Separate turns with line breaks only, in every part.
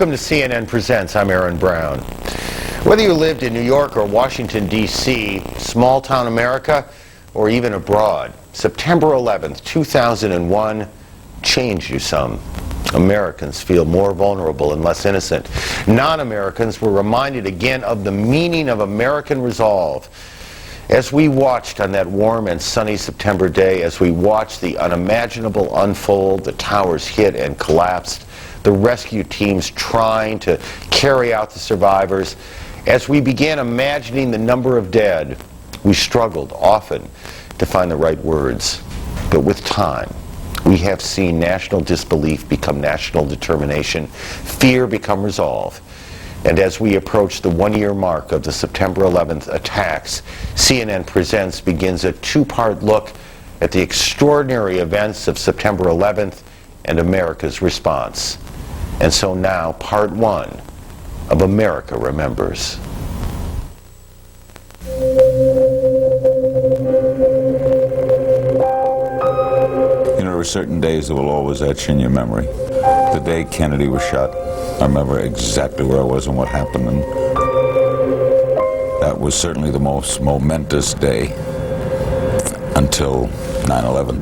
Welcome to CNN Presents. I'm Aaron Brown. Whether you lived in New York or Washington, D.C., small-town America, or even abroad, September 11th, 2001 changed you some. Americans feel more vulnerable and less innocent. Non-Americans were reminded again of the meaning of American resolve. As we watched on that warm and sunny September day, as we watched the unimaginable unfold, the towers hit and collapsed, the rescue teams trying to carry out the survivors, as we began imagining the number of dead, we struggled often to find the right words. But with time, we have seen national disbelief become national determination, fear become resolve. And as we approach the one-year mark of the September 11th attacks, CNN Presents begins a two-part look at the extraordinary events of September 11th and America's response. And so now, part one of America Remembers.
You know, there are certain days that will always etch in your memory. The day Kennedy was shot, I remember exactly where I was and what happened, and that was certainly the most momentous day until 9/11.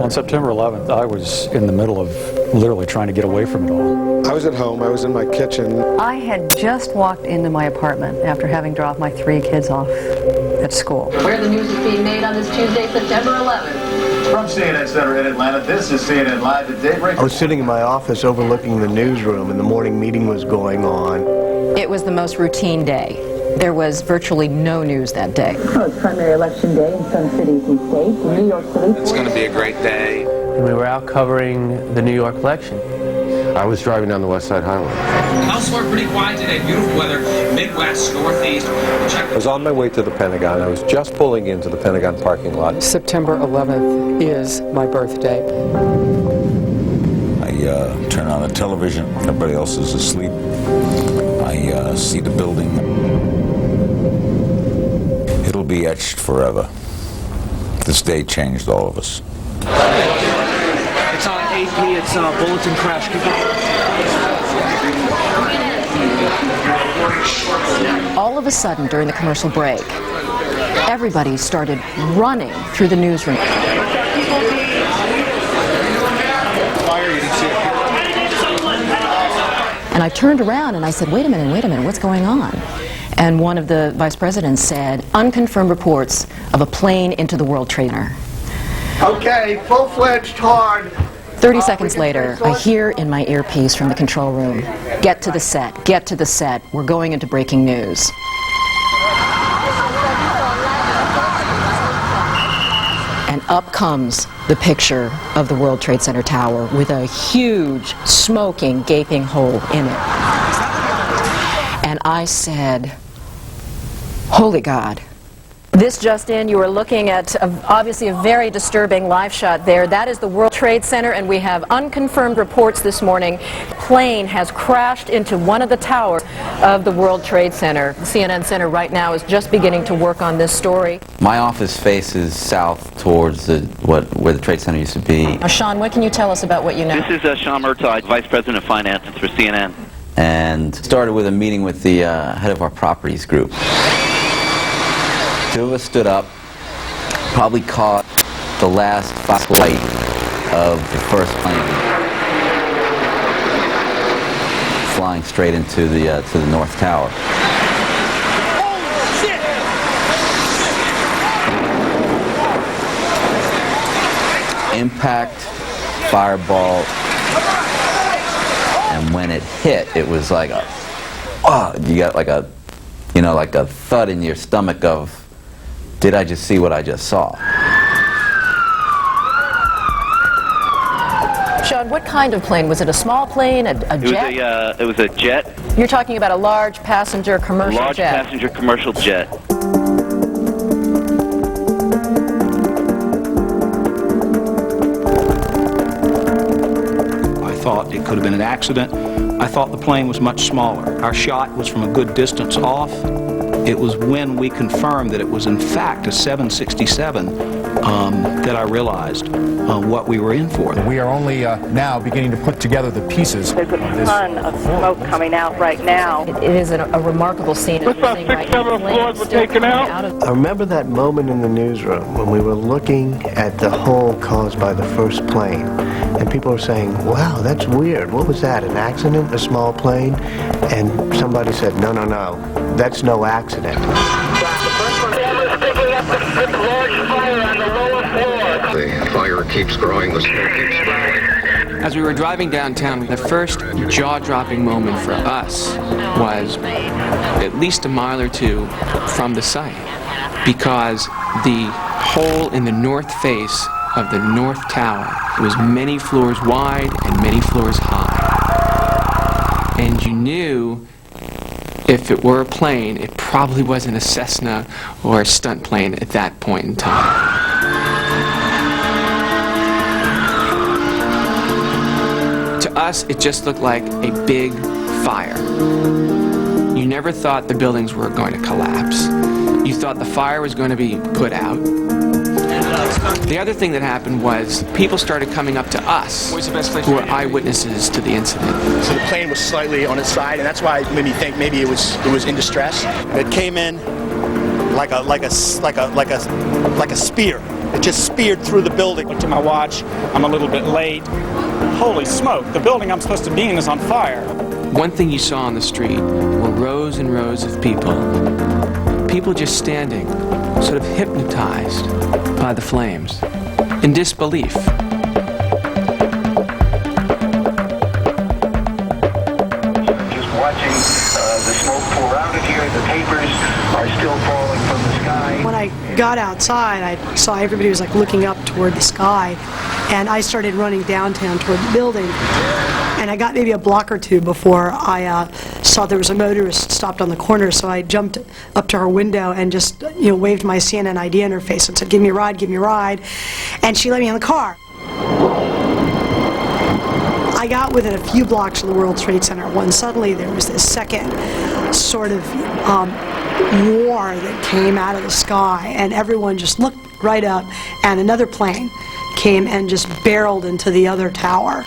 On September 11th, I was in the middle of literally trying to get away from it all.
I was at home. I was in my kitchen.
I had just walked into my apartment after having dropped my 3 kids off at school.
Where the news is being made on this Tuesday, September 11th.
From CNN Center in Atlanta, this is CNN Live at Daybreak.
I was sitting in my office overlooking the newsroom, and the morning meeting was going on.
It was the most routine day. There was virtually no news that day.
Well, it's primary election day in some cities and states. In New York City,
it's going to be a great day.
We were out covering the New York election.
I was driving down the West Side Highway.
Elsewhere, pretty quiet today. Beautiful weather, Midwest, Northeast.
I was on my way to the Pentagon. I was just pulling into the Pentagon parking lot.
September 11th is my birthday.
I turn on the television. Everybody else is asleep. I see the building. It'll be etched forever. This day changed all of us.
It's on AP. It's Bulletin Crash.
All of a sudden, during the commercial break, everybody started running through the newsroom. And I turned around and I said, wait a minute, what's going on? And one of the vice presidents said, unconfirmed reports of a plane into the World Trade Center.
Okay, full-fledged hard.
30 seconds later, I hear in my earpiece from the control room, get to the set, we're going into breaking news. And up comes the picture of the World Trade Center tower with a huge, smoking, gaping hole in it. And I said, holy God. This just in, you are looking at obviously a very disturbing live shot there. That is the World Trade Center, and we have unconfirmed reports this morning. A plane has crashed into one of the towers of the World Trade Center. The CNN Center right now is just beginning to work on this story.
My office faces south towards where the Trade Center used to be.
Sean, what can you tell us about what you know?
This is Sean Murtaugh, Vice President of Finance for CNN.
And started with a meeting with the head of our properties group. 2 of us stood up, probably caught the last flight of the first plane, flying straight into the North Tower.
Oh, shit!
Impact, fireball, and when it hit, it was like you got like a, like a thud in your stomach of, did I just see what I just saw?
Sean, what kind of plane? Was it a small plane, a jet?
It was a jet.
You're talking about a large passenger commercial
Large
jet.
passenger commercial jet.
I thought it could have been an accident. I thought the plane was much smaller. Our shot was from a good distance off. It was when we confirmed that it was in fact a 767 that I realized what we were in for.
We are only now beginning to put together the pieces.
There's a ton of smoke coming out right now.
It is a remarkable scene.
Looks like 6 several floors were taken out.
I remember that moment in the newsroom when we were looking at the hole caused by the first plane, and people were saying, wow, that's weird. What was that, an accident, a small plane? And somebody said, no, no, no, that's no accident.
The fire keeps growing, the smoke keeps growing.
As we were driving downtown, the first jaw-dropping moment for us was at least a mile or two from the site, because the hole in the north face of the North Tower was many floors wide and many floors high. And you knew if it were a plane, it probably wasn't a Cessna or a stunt plane at that point in time. To us, it just looked like a big fire. You never thought the buildings were going to collapse. You thought the fire was going to be put out. The other thing that happened was people started coming up to us who were eyewitnesses to the incident.
So the plane was slightly on its side, and that's why it made me think maybe it was in distress. It came in like a spear. It just speared through the building.
Looked at my watch. I'm a little bit late. Holy smoke! The building I'm supposed to be in is on fire.
One thing you saw on the street were rows and rows of people. People just standing, sort of hypnotized by the flames, in disbelief.
Just watching the smoke pour out of here. The papers are still falling from the sky.
When I got outside, I saw everybody was like looking up toward the sky, and I started running downtown toward the building. And I got maybe a block or two before I saw there was a motorist stopped on the corner, so I jumped up to her window and just waved my CNN ID in her face and said, give me a ride, and she let me in the car. I got within a few blocks of the World Trade Center when suddenly there was this second sort of roar that came out of the sky, and everyone just looked right up, and another plane came and just barreled into the other tower.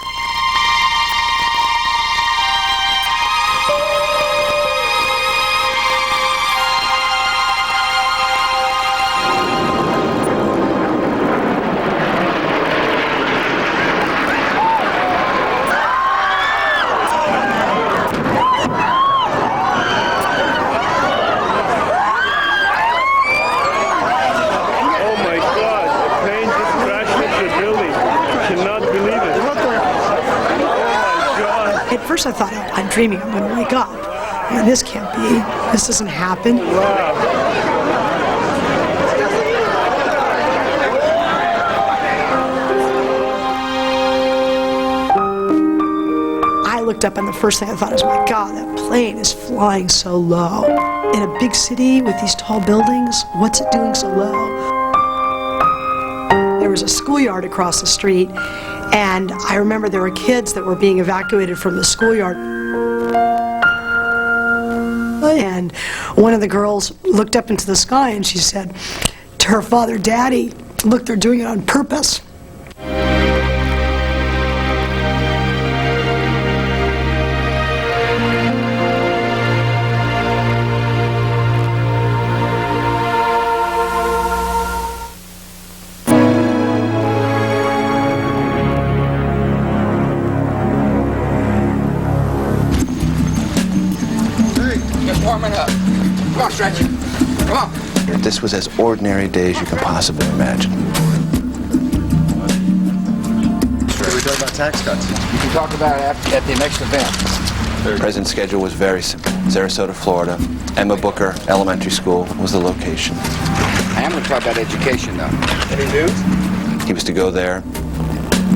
At first I thought, I'm dreaming, I'm going to wake up. And this can't be, this doesn't happen. I looked up and the first thing I thought was, my God, that plane is flying so low. In a big city with these tall buildings, what's it doing so low? There was a schoolyard across the street, and I remember there were kids that were being evacuated from the schoolyard. And one of the girls looked up into the sky and she said to her father, Daddy, look, they're doing it on purpose.
Warming up. Come on, stretch. Come on. This was as ordinary a day as you can possibly imagine.
We talk about tax cuts.
You can talk about it at the next event. The president's schedule was very simple. Sarasota, Florida. Emma Booker Elementary School was the location.
I am going to talk about education, though.
Any news? He was to go there,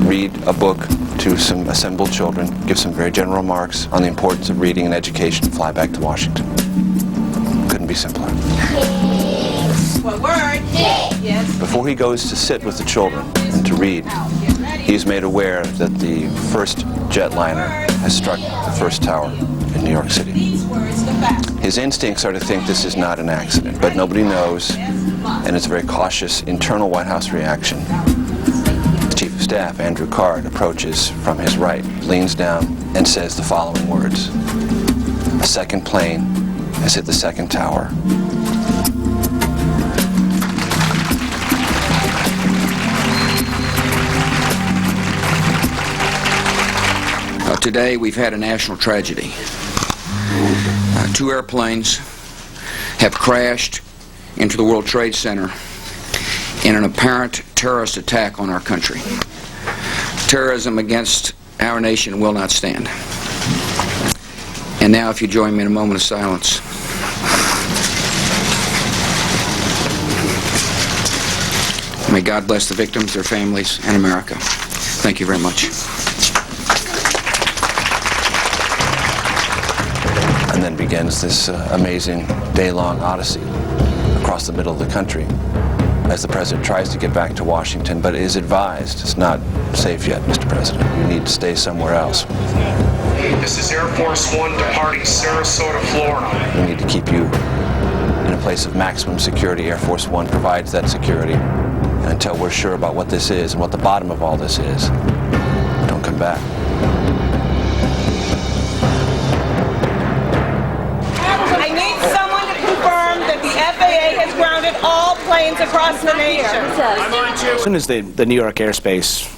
read a book to some assembled children, give some very general remarks on the importance of reading and education, and fly back to Washington. Couldn't be simpler.
What word? Yes.
Before he goes to sit with the children and to read, he's made aware that the first jetliner has struck the first tower in New York City. His instincts are to think this is not an accident, but nobody knows and it's a very cautious internal White House reaction. The Chief of Staff, Andrew Card, approaches from his right, leans down, and says the following words: "A second plane has hit the second tower."
Today we've had a national tragedy. 2 airplanes have crashed into the World Trade Center in an apparent terrorist attack on our country. Terrorism against our nation will not stand. And now, if you join me in a moment of silence. May God bless the victims, their families, and America. Thank you very much.
And then begins this amazing day-long odyssey across the middle of the country as the President tries to get back to Washington, but is advised it's not safe yet, Mr. President. You need to stay somewhere else.
This is Air Force One departing Sarasota, Florida.
We need to keep you in a place of maximum security. Air Force One provides that security. And until we're sure about what this is and what the bottom of all this is, don't come back.
I need someone to confirm that the FAA has grounded all planes across the nation.
As soon as the New York airspace,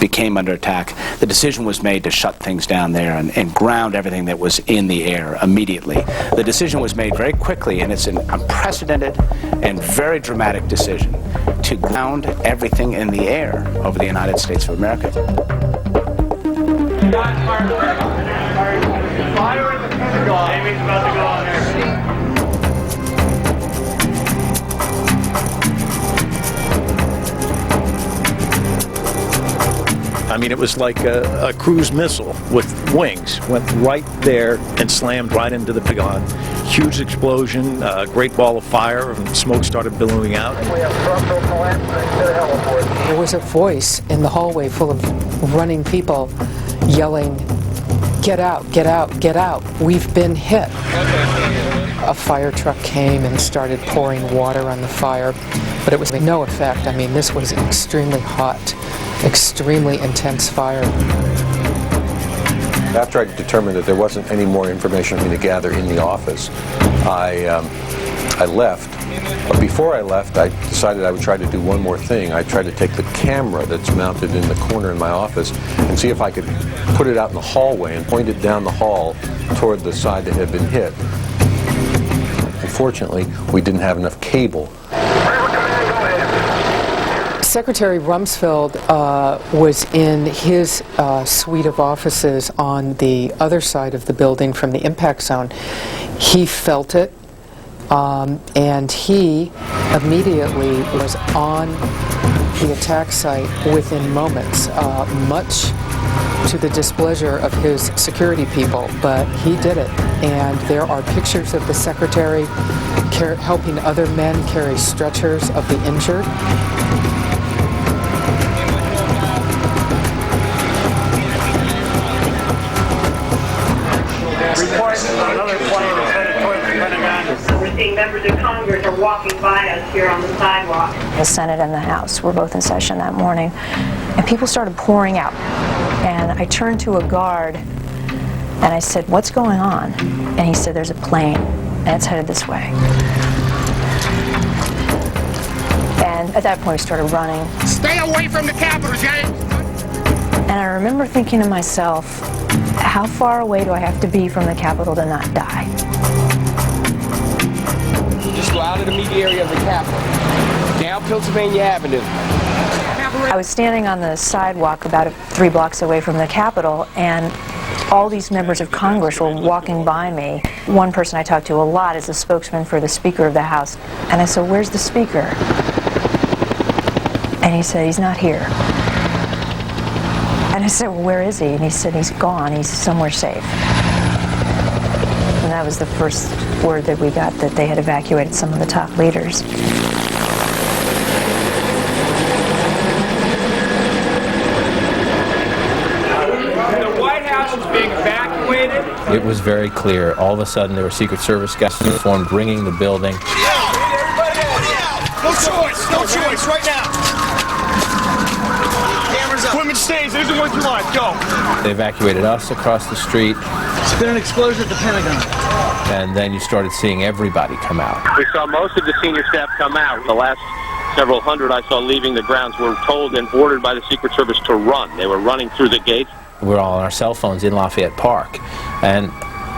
became under attack, the decision was made to shut things down there and ground everything that was in the air immediately. The decision was made very quickly, and it's an unprecedented and very dramatic decision to ground everything in the air over the United States of America.
Fire in the Pentagon. Amy's about to go on there.
I mean, it was like a cruise missile with wings. Went right there and slammed right into the Pentagon. Huge explosion, great ball of fire, and smoke started billowing out.
There was a voice in the hallway full of running people yelling, "Get out, get out, get out. We've been hit." A fire truck came and started pouring water on the fire, but it was no effect. I mean, this was extremely hot, extremely intense fire.
After I determined that there wasn't any more information for me to gather in the office, I left. But before I left, I decided I would try to do one more thing. I tried to take the camera that's mounted in the corner in my office and see if I could put it out in the hallway and point it down the hall toward the side that had been hit. Unfortunately, we didn't have enough cable.
Secretary Rumsfeld was in his suite of offices on the other side of the building from the impact zone. He felt it, and he immediately was on the attack site within moments, much to the displeasure of his security people, but he did it. And there are pictures of the secretary helping other men carry stretchers of the injured.
We're seeing members of Congress are walking by us here on the sidewalk.
The Senate and the House were both in session that morning, and people started pouring out. And I turned to a guard, and I said, "What's going on?" And he said, "There's a plane, and it's headed this way." And at that point, we started running.
Stay away from the Capitol, Janet!
And I remember thinking to myself, how far away do I have to be from the Capitol to not die?
Just go out of the immediate area of the Capitol, down Pennsylvania Avenue.
I was standing on the sidewalk about 3 blocks away from the Capitol, and all these members of Congress were walking by me. One person I talked to a lot is the spokesman for the Speaker of the House. And I said, "Where's the Speaker?" And he said, "He's not here." And I said, "Well, where is he?" And he said, "He's gone. He's somewhere safe." And that was the first word that we got, that they had evacuated some of the top leaders.
Being evacuated.
It was very clear. All of a sudden, there were Secret Service guys uniformed ringing the building.
No choice. No choice. Right now. Cameras up. Women stays. It isn't worth your life. Go.
They evacuated us across the street.
There's been an explosion at the Pentagon.
And then you started seeing everybody come out.
We saw most of the senior staff come out. The last several hundred I saw leaving the grounds were told and ordered by the Secret Service to run. They were running through the gates.
We're all on our cell phones in Lafayette Park. And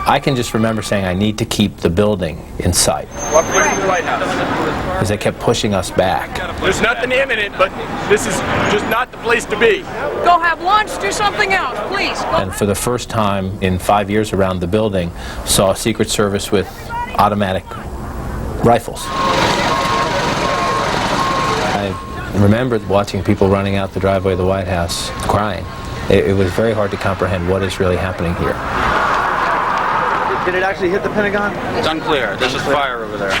I can just remember saying I need to keep the building in sight.
Walk away from the White House.
Because they kept pushing us back.
There's nothing imminent, but this is just not the place to be.
Go have lunch, do something else, please.
And for the first time in 5 years around the building, saw Secret Service with automatic rifles. I remember watching people running out the driveway of the White House crying. It was very hard to comprehend what is really happening here.
Did it actually hit the Pentagon? It's unclear. There's just fire over there.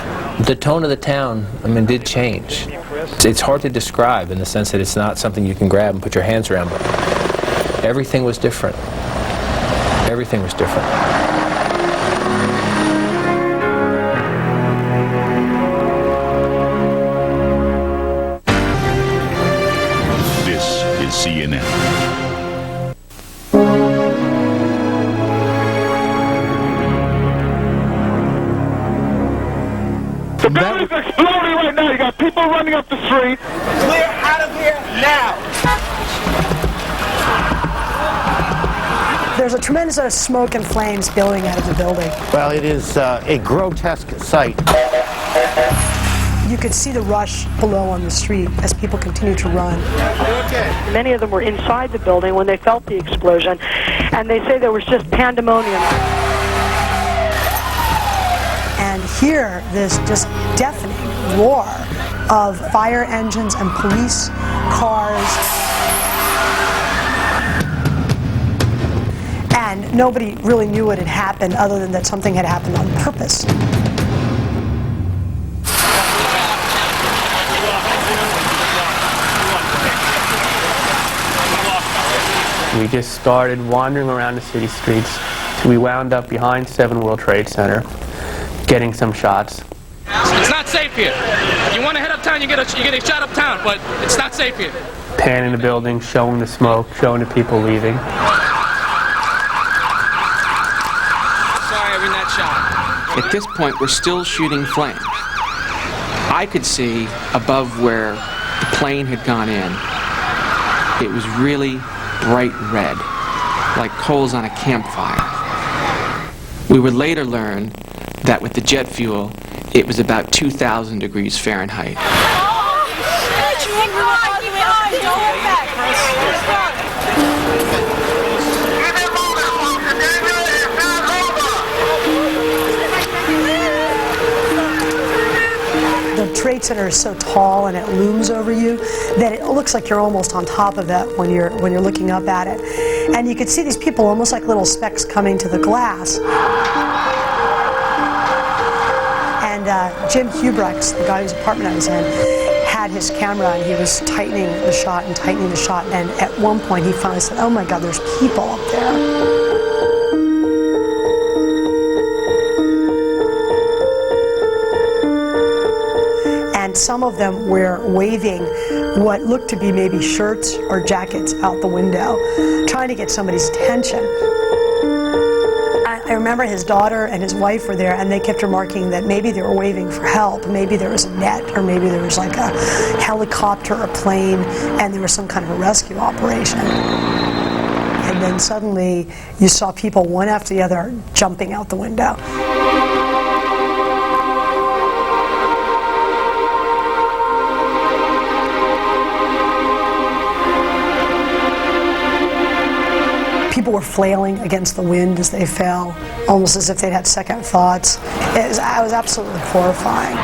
The tone of the town, did change. It's hard to describe in the sense that it's not something you can grab and put your hands around, but everything was different. Everything was different.
This is CNN.
The building's exploding right now. You got people running up the street. Clear out of here now.
There's a tremendous amount of smoke and flames billowing out of the building.
Well, it is a grotesque sight.
You could see the rush below on the street as people continue to run.
Many of them were inside the building when they felt the explosion, and they say there was just pandemonium.
And hear this just deafening roar of fire engines and police cars. And nobody really knew what had happened other than that something had happened on purpose.
We just started wandering around the city streets till we wound up behind 7 World Trade Center, getting some shots. It's not safe here. You want to head uptown, you get a shot uptown, but it's not safe here. Panning the building, showing the smoke, showing the people leaving. Sorry, I mean that shot.
At this point, we're still shooting flames. I could see above where the plane had gone in. It was really bright red, like coals on a campfire. We would later learn that with the jet fuel, it was about 2,000 degrees Fahrenheit.
The Trade Center is so tall and it looms over you that it looks like you're almost on top of it when you're looking up at it. And you could see these people almost like little specks coming to the glass. And Jim Hubrechts, the guy whose apartment I was in, had his camera and he was tightening the shot. And at one point he finally said, "Oh my God, there's people up there." And some of them were waving what looked to be maybe shirts or jackets out the window, trying to get somebody's attention. I remember his daughter and his wife were there, and they kept remarking that maybe they were waving for help, maybe there was a net, or maybe there was like a helicopter or plane, and there was some kind of a rescue operation. And then suddenly you saw people one after the other jumping out the window. People were flailing against the wind as they fell, almost as if they'd had second thoughts. It was absolutely horrifying.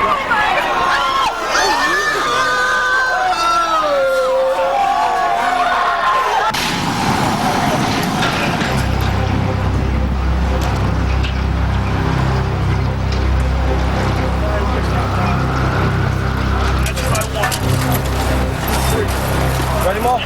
Ready, Mo?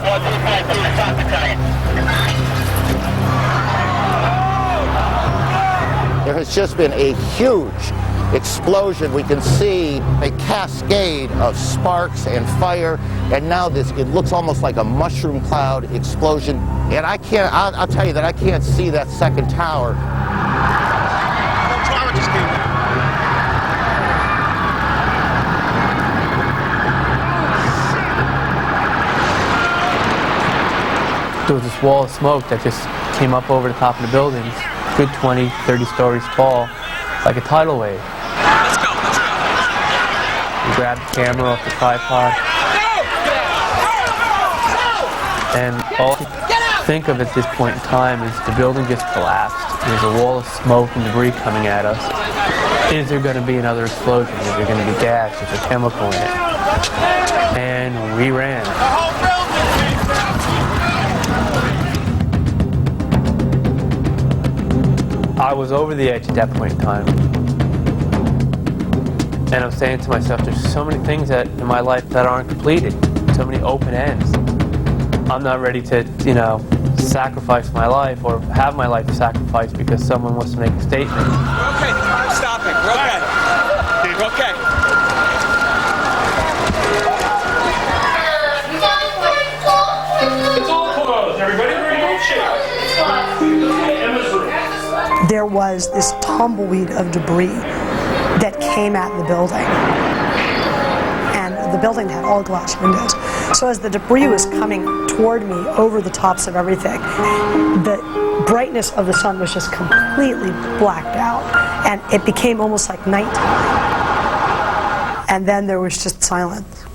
There has just been a huge
explosion, we can see a cascade of sparks and fire, and now it looks almost like a mushroom cloud explosion. And I'll tell you that I can't see that second tower.
Tower just came down.
There was this wall of smoke that just came up over the top of the buildings, good 20, 30 stories tall, like a tidal wave.
Let's go.
We grabbed the camera off the tripod, and all I can think of at this point in time is the building just collapsed. There's a wall of smoke and debris coming at us. Is there going to be another explosion? Is there going to be gas? Is there chemical in it? And we ran. I was over the edge at that point in time. And I'm saying to myself, there's so many things in my life that aren't completed, so many open ends. I'm not ready to, sacrifice my life or have my life sacrificed because someone wants to make a statement.
We're okay. The car's stopping. We're okay. We're okay.
It's all closed. Everybody remove chairs. Emma's room.
There was this tumbleweed of debris that came at the building. And the building had all glass windows. So as the debris was coming toward me over the tops of everything, the brightness of the sun was just completely blacked out. And it became almost like nighttime. And then there was just silence.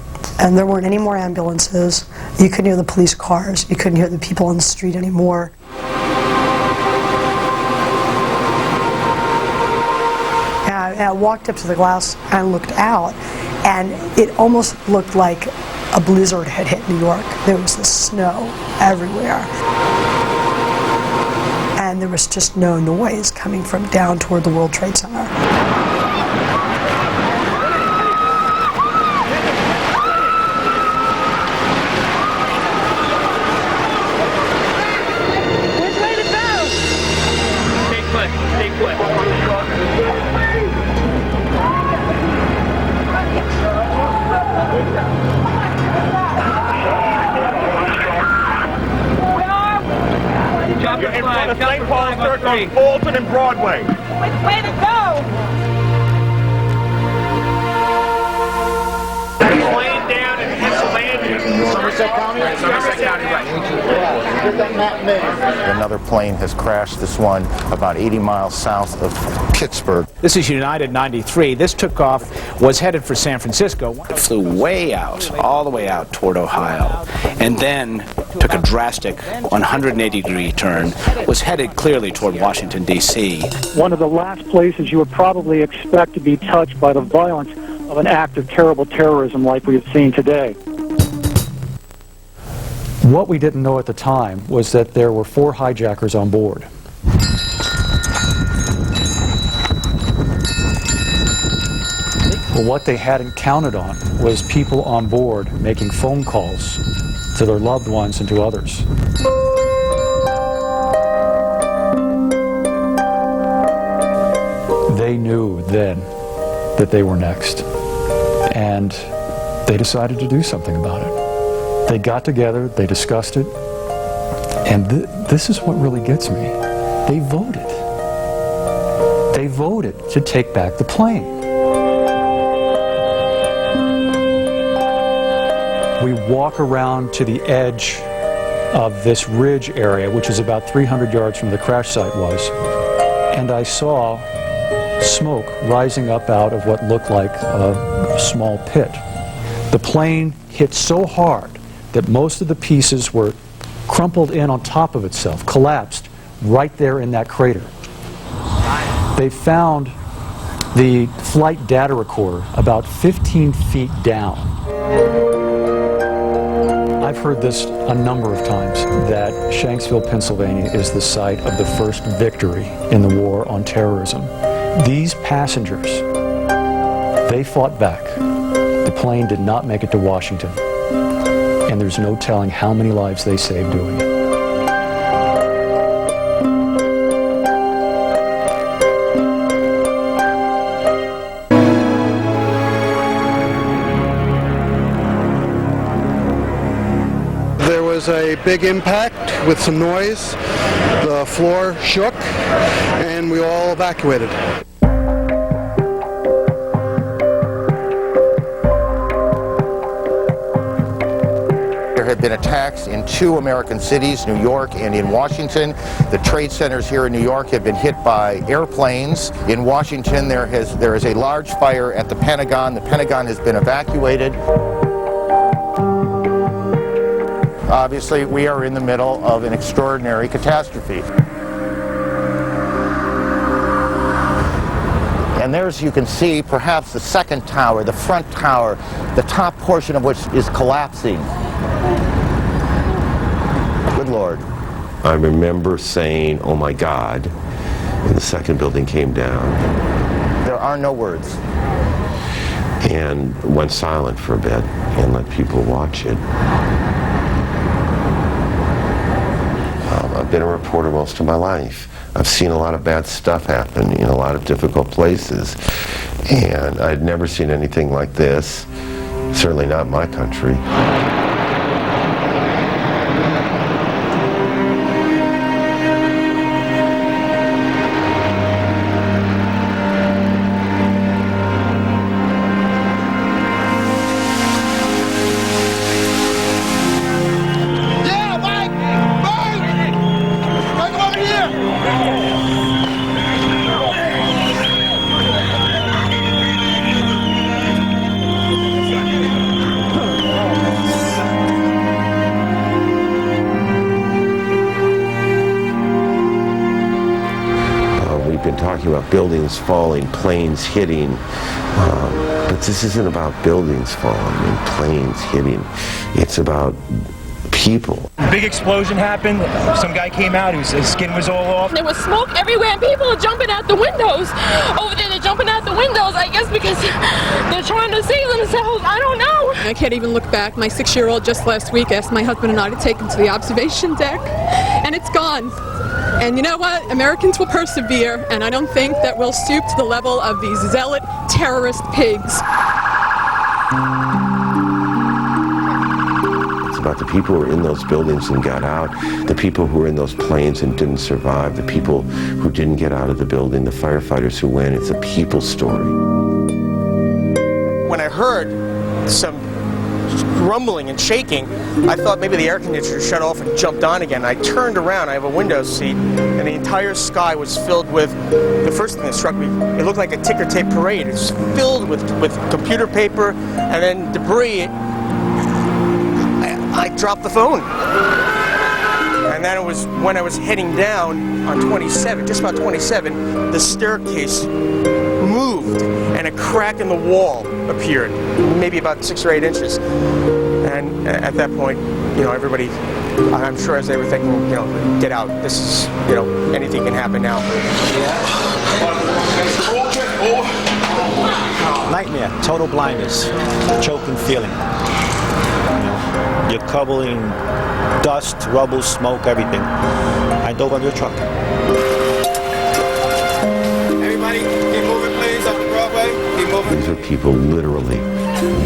And there weren't any more ambulances. You couldn't hear the police cars. You couldn't hear the people on the street anymore. And I walked up to the glass and looked out, and it almost looked like a blizzard had hit New York. There was the snow everywhere. And there was just no noise coming from down toward the World Trade Center.
Which way to go? Stay put. Stay put.
You're in front of St. Paul's Church on Fulton and Broadway.
Which way to go?
Plane down in Pennsylvania.
Somerset County?
Somerset County, right.
Get that map made. Another plane has crashed, this one about 80 miles south of Pittsburgh.
This is United 93. This took off, was headed for San Francisco. It flew way out, all the way out toward Ohio, and then took a drastic 180-degree turn, was headed clearly toward Washington, D.C.
One of the last places you would probably expect to be touched by the violence of an act of terrible terrorism like we have seen today.
What we didn't know at the time was that there were 4 hijackers on board. Well, what they hadn't counted on was people on board making phone calls to their loved ones and to others. They knew then that they were next, and they decided to do something about it. They got together, they discussed it, and this is what really gets me. They voted. They voted to take back the plane. We walk around to the edge of this ridge area, which is about 300 yards from the crash site was, and I saw smoke rising up out of what looked like a small pit. The plane hit so hard that most of the pieces were crumpled in on top of itself, collapsed right there in that crater. They found the flight data recorder about 15 feet down. I've heard this a number of times, that Shanksville, Pennsylvania is the site of the first victory in the war on terrorism. These passengers, they fought back. The plane did not make it to Washington, and there's no telling how many lives they saved doing it.
was a big impact with some noise. The floor shook, and we all evacuated.
There have been attacks in 2 American cities, New York and in Washington. The trade centers here in New York have been hit by airplanes. In Washington, there is a large fire at the Pentagon. The Pentagon has been evacuated. Obviously, we are in the middle of an extraordinary catastrophe. And there, as you can see, perhaps the second tower, the front tower, the top portion of which is collapsing. Good Lord.
I remember saying, "Oh my God," when the second building came down.
There are no words.
And went silent for a bit and let people watch it. I've been a reporter most of my life. I've seen a lot of bad stuff happen in a lot of difficult places. And I'd never seen anything like this, certainly not in my country. About buildings falling, planes hitting, but this isn't about buildings falling and planes hitting. It's about people.
Big explosion happened. Some guy came out, his skin was all off.
There was smoke everywhere and people are jumping out the windows. Over there, they're jumping out the windows, I guess because they're trying to save themselves. I don't know.
I can't even look back. My 6-year-old just last week asked my husband and I to take him to the observation deck, and it's gone. And you know what? Americans will persevere, and I don't think that we'll stoop to the level of these zealot terrorist pigs.
It's about the people who were in those buildings and got out, the people who were in those planes and didn't survive, the people who didn't get out of the building, the firefighters who went. It's a people story.
When I heard some rumbling and shaking, I thought maybe the air conditioner shut off and jumped on again. I turned around, I have a window seat, and the entire sky was filled with, the first thing that struck me, it looked like a ticker tape parade. It was filled with computer paper and then debris. I dropped the phone. And then it was when I was heading down on 27, just about 27, the staircase moved and a crack in the wall appeared, maybe about 6 or 8 inches. And at that point, everybody, I'm sure as they were thinking, get out. This is, anything can happen now.
Nightmare, total blindness, choking feeling. You're covered in dust, rubble, smoke, everything. I dove under a truck.
Everybody, keep moving, please, on Broadway. Keep moving.
These are people literally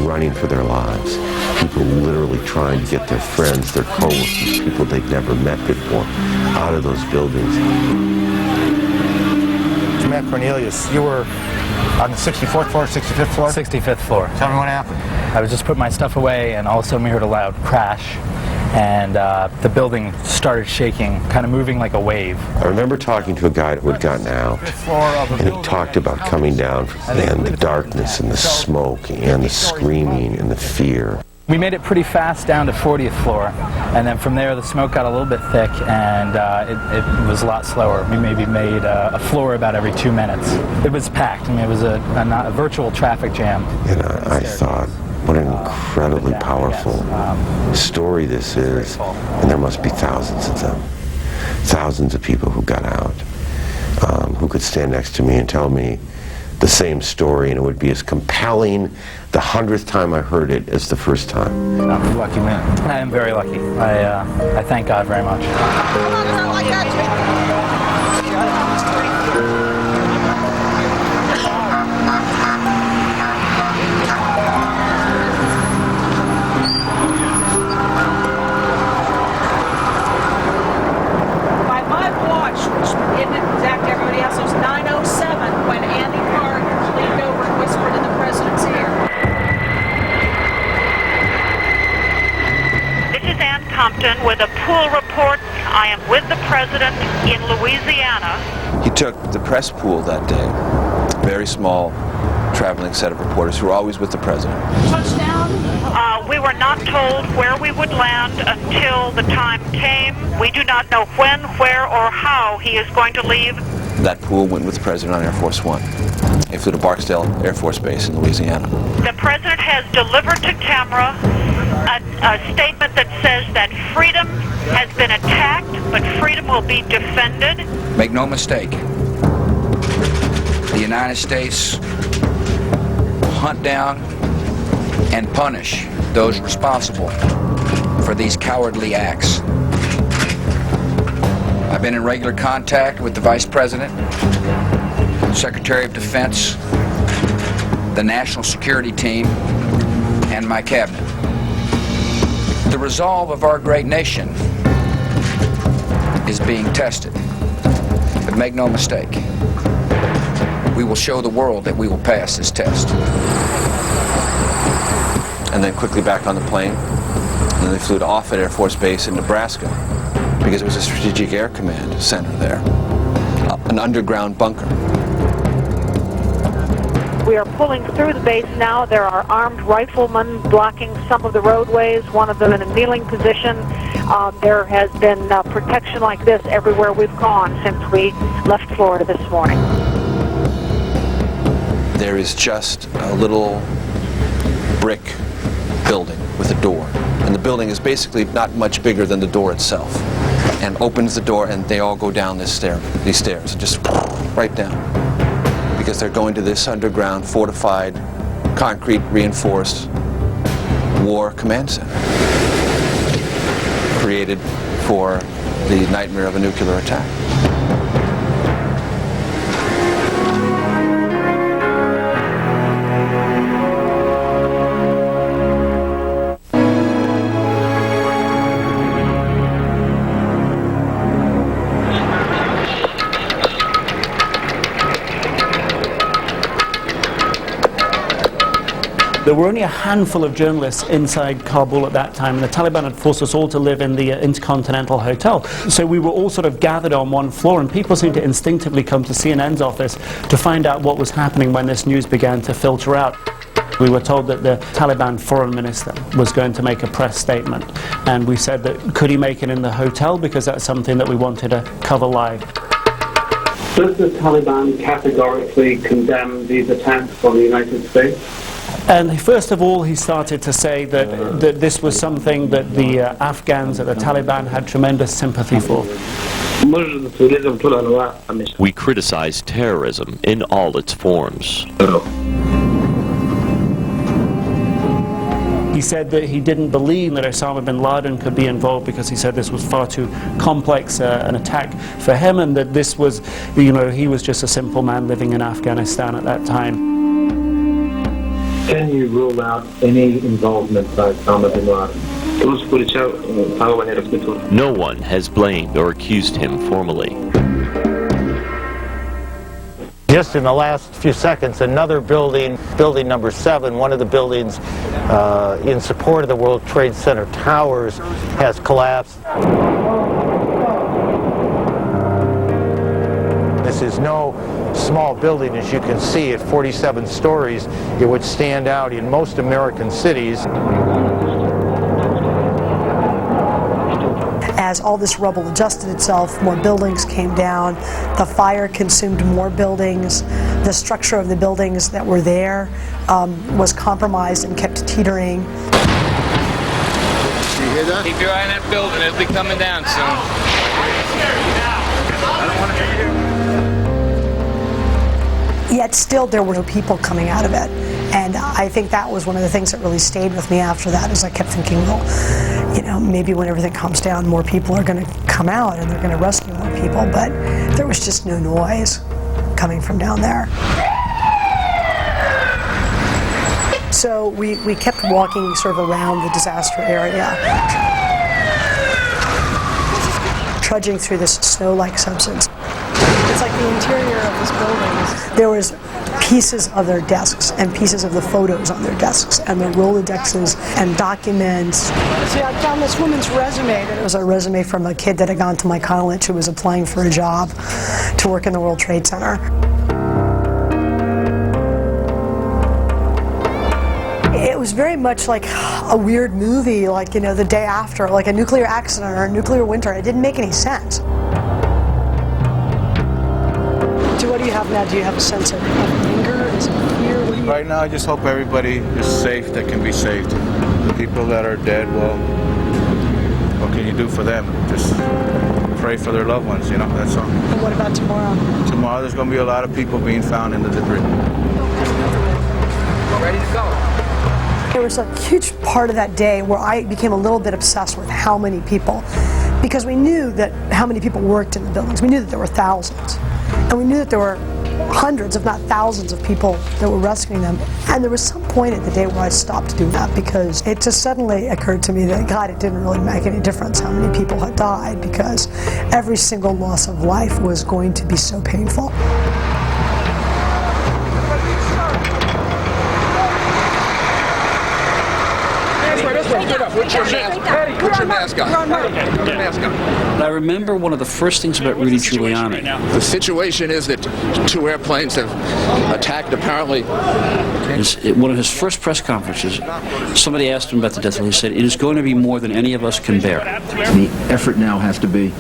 running for their lives. People literally trying to get their friends, their co-workers, people they'd never met before, out of those buildings.
Matt Cornelius, you were on the 64th floor, 65th floor?
65th floor.
Tell me what happened.
I was just putting my stuff away, and all of a sudden we heard a loud crash, and the building started shaking, kind of moving like a wave.
I remember talking to a guy who had gotten out, and he talked about coming down and the darkness and the smoke and the screaming and the fear.
We made it pretty fast down to 40th floor, and then from there the smoke got a little bit thick, and it was a lot slower. We maybe made a floor about every 2 minutes. It was packed. I mean, it was a virtual traffic jam.
And I thought, what an incredibly powerful story this is, and there must be thousands of them. Thousands of people who got out, who could stand next to me and tell me the same story, and it would be as compelling the 100th time I heard it as the first time.
I'm a lucky man. I am very lucky. I thank God very much.
president in Louisiana.
He took the press pool that day, a very small traveling set of reporters who were always with the president.
Touchdown. We were not told where we would land until the time came. We do not know when, where, or how he is going to leave.
That pool went with the president on Air Force One. He flew to Barksdale Air Force Base in Louisiana.
The president has delivered to camera a statement that says that freedom has been attacked, but freedom will be defended.
Make no mistake, the United States will hunt down and punish those responsible for these cowardly acts. I've been in regular contact with the Vice President, Secretary of Defense, the National Security Team, and my cabinet. The resolve of our great nation is being tested. But make no mistake, we will show the world that we will pass this test.
And then quickly back on the plane. And then they flew to Offutt Air Force Base in Nebraska because it was a Strategic Air Command center there, an underground bunker.
We are pulling through the base now. There are armed riflemen blocking some of the roadways, one of them in a kneeling position. There has been protection like this everywhere we've gone since we left Florida this morning.
There is just a little brick building with a door. And the building is basically not much bigger than the door itself. And opens the door and they all go down these stairs, just right down. Because they're going to this underground, fortified, concrete reinforced war command center. Created for the nightmare of a nuclear attack.
There were only a handful of journalists inside Kabul at that time, and the Taliban had forced us all to live in the Intercontinental Hotel. So we were all sort of gathered on one floor, and people seemed to instinctively come to CNN's office to find out what was happening when this news began to filter out. We were told that the Taliban foreign minister was going to make a press statement, and we said that could he make it in the hotel, because that's something that we wanted to cover live.
Does the Taliban categorically condemn these attacks on the United States?
And first of all, he started to say that this was something that the Afghans at the Taliban had tremendous sympathy for.
We criticize terrorism in all its forms.
He said that he didn't believe that Osama bin Laden could be involved because he said this was far too complex an attack for him, and that this was, you know, he was just a simple man living in Afghanistan at that time.
Can you rule out any involvement by Osama bin Laden?
No one has blamed or accused him formally.
Just in the last few seconds, another building, building number 7, one of the buildings in support of the World Trade Center towers, has collapsed. This is no small building, as you can see, at 47 stories. It would stand out in most American cities.
As all this rubble adjusted itself, more buildings came down. The fire consumed more buildings. The structure of the buildings that were there was compromised and kept teetering.
You hear that? Keep your eye on that building. It'll be coming down soon. I don't want to be here.
Yet still there were people coming out of it. And I think that was one of the things that really stayed with me after that, is I kept thinking, well, you know, maybe when everything calms down, more people are going to come out and they're going to rescue more people. But there was just no noise coming from down there. So we kept walking sort of around the disaster area, trudging through this snow-like substance. It's like the interior of this building. There was pieces of their desks and pieces of the photos on their desks and their Rolodexes and documents. See, I found this woman's resume. It was a resume from a kid that had gone to my college who was applying for a job to work in the World Trade Center. It was very much like a weird movie, like, you know, The Day After, like a nuclear accident or a nuclear winter. It didn't make any sense. So what do you have now? Do you have a sense of anger? Is it fear?
Right now, I just hope everybody is safe that can be saved. The people that are dead, well, what can you do for them? Just pray for their loved ones, you know, that's all.
And what about tomorrow?
Tomorrow, there's going to be a lot of people being found in the debris.
Ready to go.
There was a huge part of that day where I became a little bit obsessed with how many people, because we knew that how many people worked in the buildings. We knew that there were thousands, and we knew that there were hundreds, if not thousands, of people that were rescuing them. And there was some point in the day where I stopped doing that, because it just suddenly occurred to me that, God, it didn't really make any difference how many people had died, because every single loss of life was going to be so painful.
Put your mask on.
I remember one of the first things about Rudy Giuliani.
The situation is that two airplanes have attacked, apparently.
One of his first press conferences, somebody asked him about the death toll. He said, "It is going to be more than any of us can bear."
The effort now has to be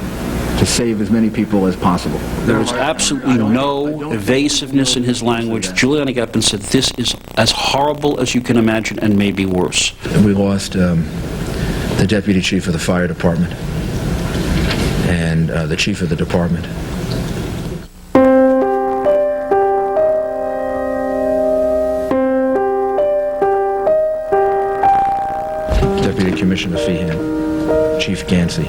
to save as many people as possible.
There was absolutely no evasiveness in his language. Giuliani got up and said, "This is as horrible as you can imagine and maybe worse."
We lost the deputy chief of the fire department and the chief of the department. Deputy Commissioner Feehan, Chief Gansey,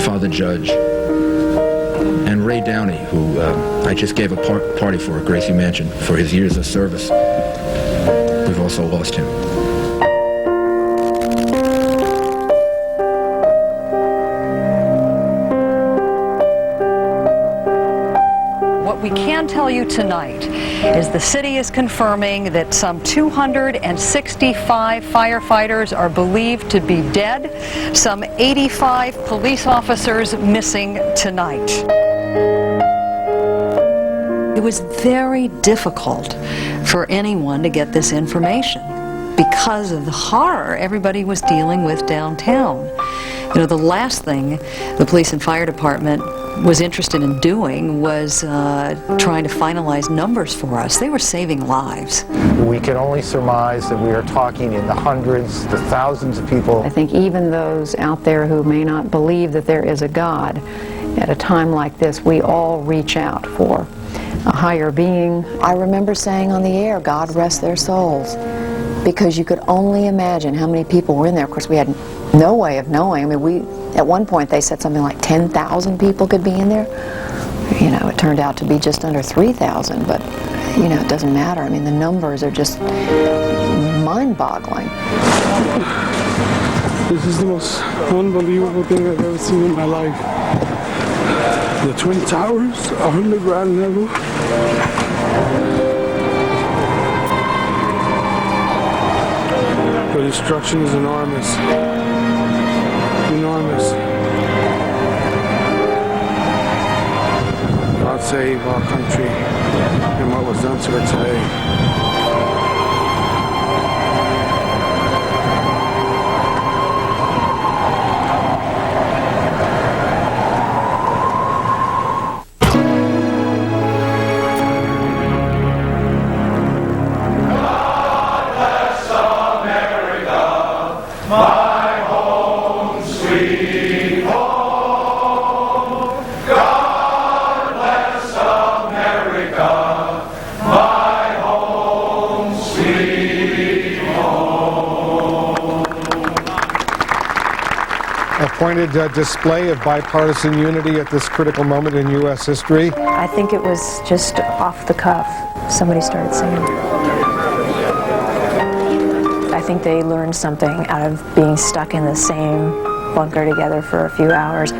Father Judge, and Ray Downey, who I just gave a party for at Gracie Mansion for his years of service. We've also lost him.
What we can tell you tonight is the city is confirming that some 265 firefighters are believed to be dead, some 85 police officers missing tonight. It was very difficult for anyone to get this information because of the horror everybody was dealing with downtown. You know, the last thing the police and fire department was interested in doing was trying to finalize numbers for us. They were saving lives.
We can only surmise that we are talking in the hundreds to thousands of people.
I think even those out there who may not believe that there is a God, at a time like this, we all reach out for a higher being. I remember saying on the air, God rest their souls, because you could only imagine how many people were in there. Of course, we had no way of knowing. I mean, at one point they said something like 10,000 people could be in there. You know, it turned out to be just under 3,000, but, you know, it doesn't matter. I mean, the numbers are just mind-boggling.
This is the most unbelievable thing I've ever seen in my life. The Twin Towers are on the ground level. The destruction is enormous. Enormous. God save our country and what was done to it today.
Pointed display of bipartisan unity at this critical moment in U.S. history.
I think it was just off the cuff. Somebody started singing. I think they learned something out of being stuck in the same bunker together for a few hours.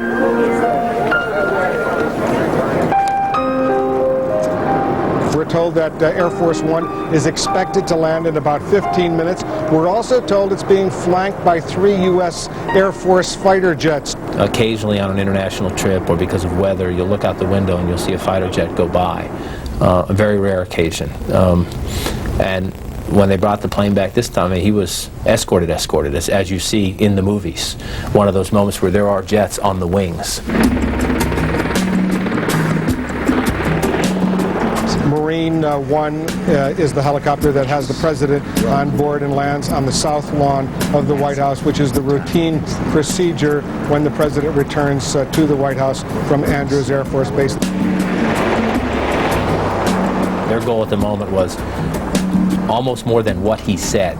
We're told that Air Force One is expected to land in about 15 minutes. We're also told it's being flanked by 3 U.S. Air Force fighter jets.
Occasionally on an international trip or because of weather, you'll look out the window and you'll see a fighter jet go by. A very rare occasion. And when they brought the plane back this time, he was escorted, as you see in the movies. One of those moments where there are jets on the wings.
Marine One is the helicopter that has the president on board and lands on the south lawn of the White House, which is the routine procedure when the president returns to the White House from Andrews Air Force Base.
Their goal at the moment was almost more than what he said,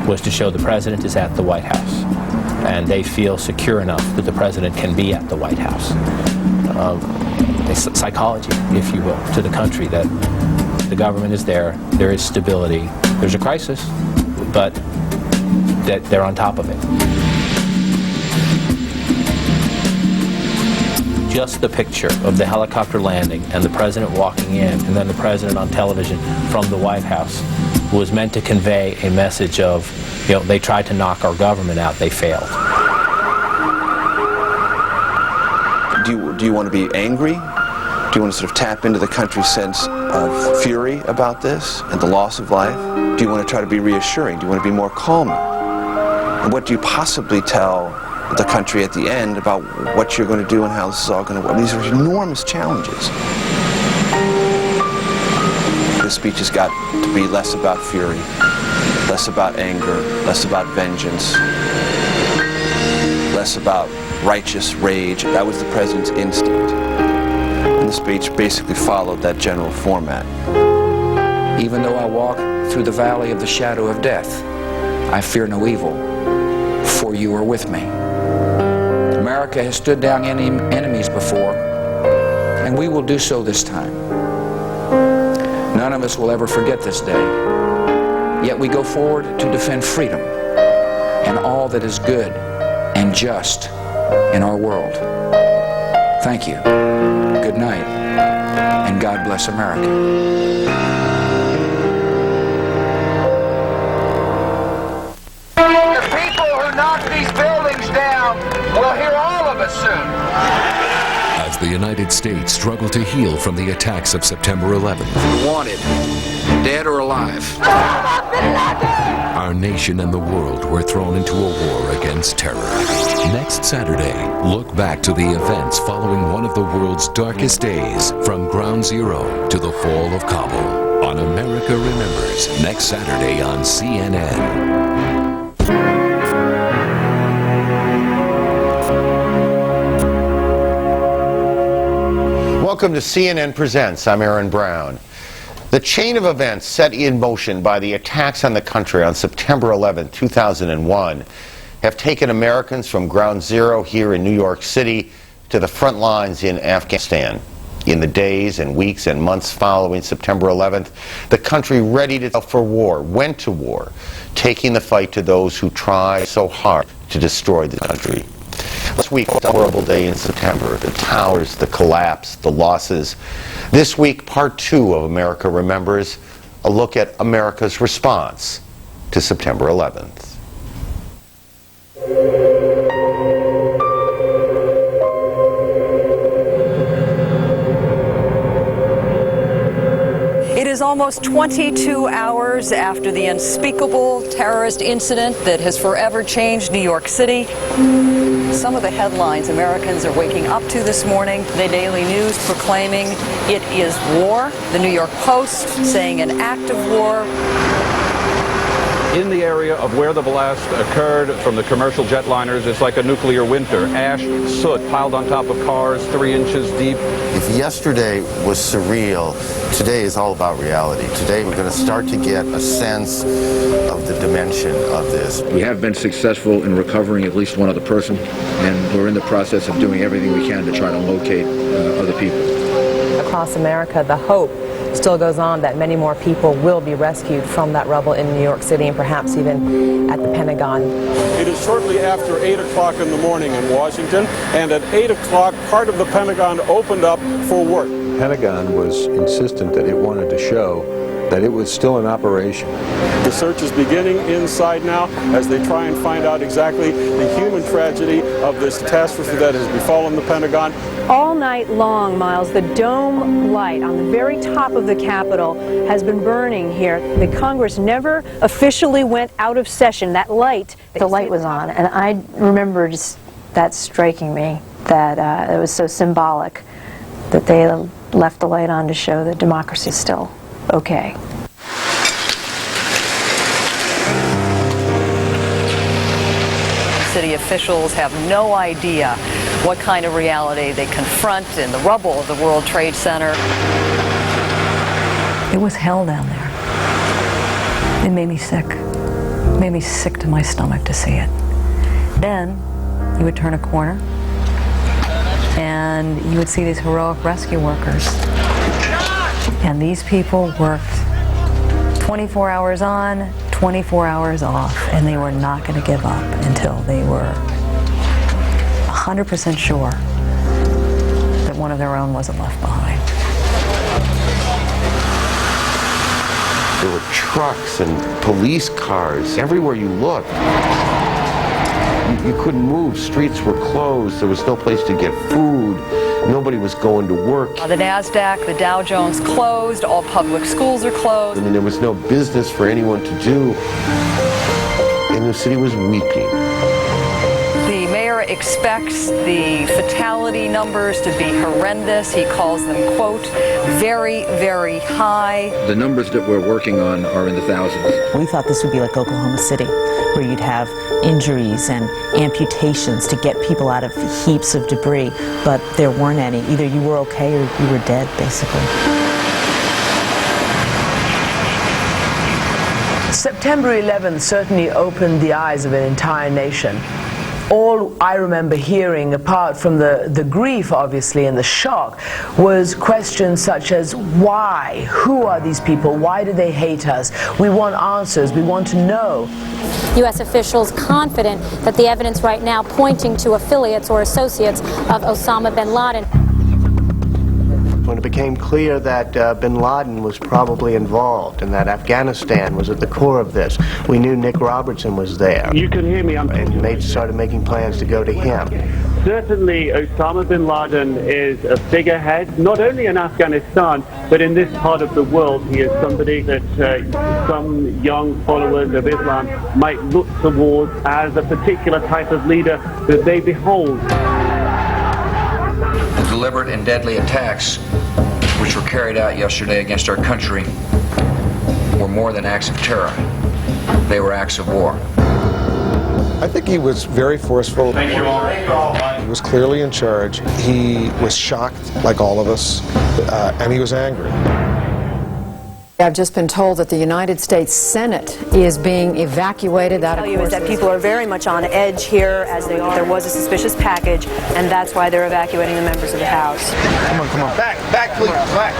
was to show the president is at the White House. And they feel secure enough that the president can be at the White House. It's psychology, if you will, to the country that the government is there is stability, there's a crisis, but that they're on top of it. Just the picture of the helicopter landing and the president walking in and then the president on television from the White House was meant to convey a message of, they tried to knock our government out, they failed.
Do you want to be angry? Do you want to sort of tap into the country's sense of fury about this and the loss of life? Do you want to try to be reassuring? Do you want to be more calming? And what do you possibly tell the country at the end about what you're going to do and how this is all going to work? These are enormous challenges. This speech has got to be less about fury, less about anger, less about vengeance, less about righteous rage. That was the president's instinct. And the speech basically followed that general format.
Even though I walk through the valley of the shadow of death, I fear no evil, for you are with me. America has stood down enemies before, and we will do so this time. None of us will ever forget this day, yet we go forward to defend freedom and all that is good and just in our world. Thank you, good night, and God bless America.
The people who knock these buildings down will hear all of us soon.
As the United States struggled to heal from the attacks of September 11th.
Wanted, dead or alive.
Our nation and the world were thrown into a war against terror. Next Saturday, look back to the events following one of the world's darkest days, from Ground Zero to the fall of Kabul, on America Remembers, next Saturday on CNN.
Welcome to CNN Presents. I'm Aaron Brown. The chain of events set in motion by the attacks on the country on September 11, 2001 have taken Americans from Ground Zero here in New York City to the front lines in Afghanistan. In the days and weeks and months following September 11th, the country readied itself for war, went to war, taking the fight to those who tried so hard to destroy the country. Last week was a horrible day in September. The towers, the collapse, the losses. This week, part 2 of America Remembers, a look at America's response to September 11th.
It is almost 22 hours after the unspeakable terrorist incident that has forever changed New York City. Some of the headlines Americans are waking up to this morning. The Daily News proclaiming it is war. The New York Post saying an act of war.
In the area of where the blast occurred from the commercial jetliners, it's like a nuclear winter. Ash, soot piled on top of cars 3 inches deep.
If yesterday was surreal, today is all about reality. Today we're going to start to get a sense of the dimension of this.
We have been successful in recovering at least one other person, and we're in the process of doing everything we can to try to locate other people.
Across America, the hope still goes on that many more people will be rescued from that rubble in New York City and perhaps even at the Pentagon.
It is shortly after 8 o'clock in the morning in Washington, and at 8 o'clock, part of the Pentagon opened up for work.
Pentagon was insistent that it wanted to show that it was still in operation.
The search is beginning inside now as they try and find out exactly the human tragedy of this catastrophe that has befallen the Pentagon.
All night long, Miles, the dome light on the very top of the Capitol has been burning here. The Congress never officially went out of session. That light...
The light was on, and I remember just that striking me, that it was so symbolic that they left the light on to show that democracy is still okay.
City officials have no idea what kind of reality they confront in the rubble of the World Trade Center.
It was hell down there. It made me sick. It made me sick to my stomach to see it. Then you would turn a corner and you would see these heroic rescue workers. And these people worked 24 hours on, 24 hours off, and they were not going to give up until they were 100% sure that one of their own wasn't left behind.
There were trucks and police cars everywhere you looked. You couldn't move. Streets were closed. There was no place to get food. Nobody was going to work.
The NASDAQ, the Dow Jones closed, all public schools are closed.
I mean, there was no business for anyone to do. And the city was weeping.
The mayor expects the fatality numbers to be horrendous. He calls them, quote, very, very high.
The numbers that we're working on are in the thousands.
We thought this would be like Oklahoma City, where you'd have injuries and amputations to get people out of heaps of debris, but there weren't any. Either you were okay or you were dead, basically.
September 11th certainly opened the eyes of an entire nation. All I remember hearing, apart from the grief, obviously, and the shock, was questions such as, why? Who are these people? Why do they hate us? We want answers. We want to know.
U.S. officials confident that the evidence right now pointing to affiliates or associates of Osama bin Laden.
When it became clear that bin Laden was probably involved and that Afghanistan was at the core of this, we knew Nick Robertson was there.
You can hear me.
And started making plans to go to him.
Certainly, Osama bin Laden is a figurehead, not only in Afghanistan, but in this part of the world. He is somebody that some young followers of Islam might look towards as a particular type of leader that they behold.
The deliberate and deadly attacks which were carried out yesterday against our country were more than acts of terror. They were acts of war.
I think he was very forceful.
Thank you all.
He was clearly in charge. He was shocked, like all of us, and he was angry.
I've just been told that the United States Senate is being evacuated out of
What I tell you is that people are very much on edge here, as they are. There was a suspicious package, and that's why they're evacuating the members of the House.
Come on, come on.
Back, please, back.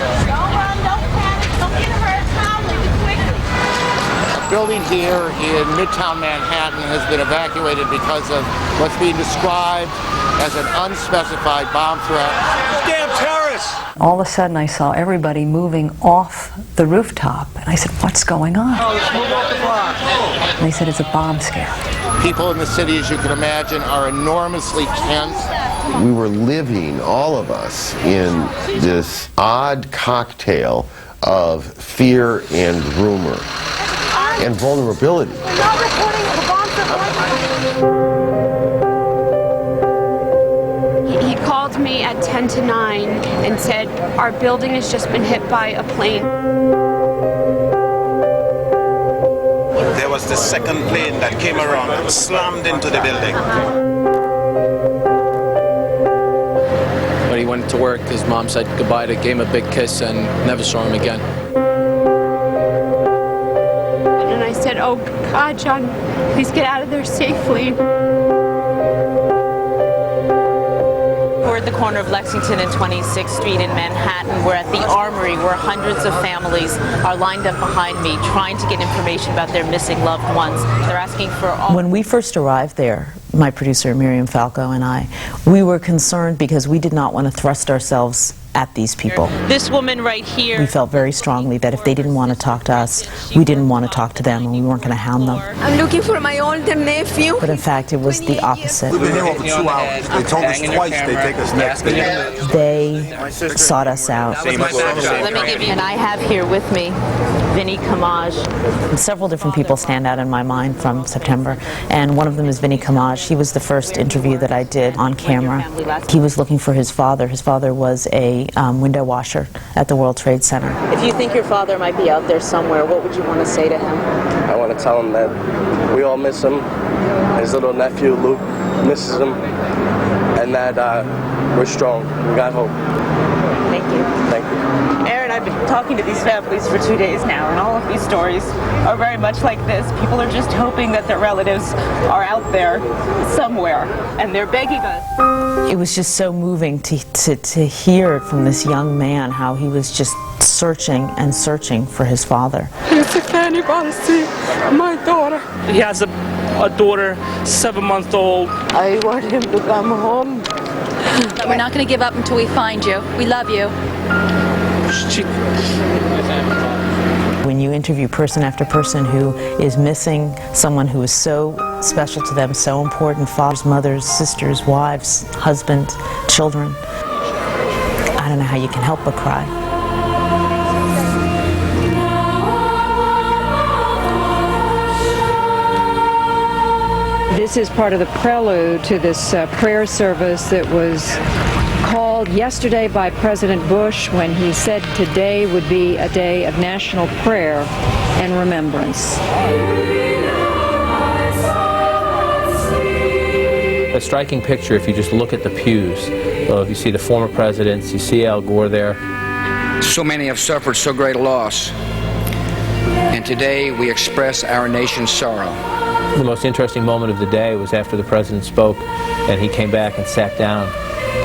The building here in Midtown Manhattan has been evacuated because of what's being described as an unspecified bomb threat. Damn terrorists!
All of a sudden, I saw everybody moving off the rooftop, and I said, what's going on?
Let's move off the block.
And they said, it's a bomb scare.
People in the city, as you can imagine, are enormously tense.
We were living, all of us, in this odd cocktail of fear and rumor and vulnerability.
He called me at 10 to 9 and said, our building has just been hit by a plane.
There was the second plane that came around and slammed into the building.
When he went to work, his mom said goodbye, gave him a big kiss, and never saw him again.
And I said, oh God, John, please get out of there safely.
We're at the corner of Lexington and 26th Street in Manhattan. We're at the Armory, where hundreds of families are lined up behind me trying to get information about their missing loved ones. They're asking for all...
When we first arrived there, my producer Miriam Falco and I, we were concerned because we did not want to thrust ourselves at these people.
This woman right here.
We felt very strongly that if they didn't want to talk to us, we didn't want to talk to them, and we weren't going to hound them.
I'm looking for my older nephew.
But in fact, it was the opposite.
We've been here over 2 hours. They told us twice they'd take us next.
They sought us out.
Let me give you, and I have here with me Vinnie Kamaj.
Several different people stand out in my mind from September, and one of them is Vinnie Kamaj. He was the first interview that I did on camera. He was looking for his father. His father was a window washer at the World Trade Center.
If you think your father might be out there somewhere, what would you want to say to him?
I want to tell him that we all miss him. His little nephew Luke misses him, and that we're strong. We got hope.
Thank you.
Thank you.
Aaron, I've been talking to these families for 2 days now, and all of these stories are very much like this. People are just hoping that their relatives are out there somewhere, and they're begging us.
It was just so moving to hear from this young man how he was just searching and searching for his father.
If anybody see my daughter.
He has a daughter, 7-month-old.
I want him to come home.
We're not going to give up until we find you. We love you.
When you interview person after person who is missing someone who is so special to them, so important, fathers, mothers, sisters, wives, husbands, children, I don't know how you can help but cry.
This is part of the prelude to this prayer service that was called yesterday by President Bush when he said today would be a day of national prayer and remembrance.
A striking picture if you just look at the pews. You see the former presidents, you see Al Gore there.
So many have suffered so great a loss, and today we express our nation's sorrow.
The most interesting moment of the day was after the president spoke and he came back and sat down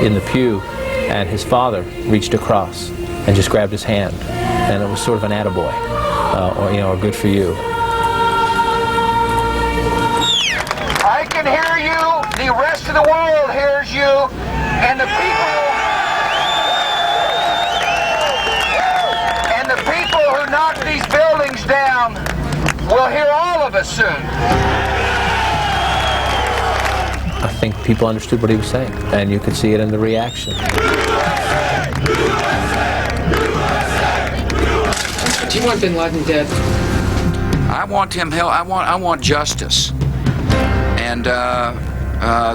in the pew, and his father reached across and just grabbed his hand, and it was sort of an attaboy, or good for you.
I can hear you, the rest of the world hears you, and the people who knock these buildings down will hear all of us soon.
I think people understood what he was saying, and you could see it in the reaction.
Do you want bin Laden dead?
I want him held. I want justice. And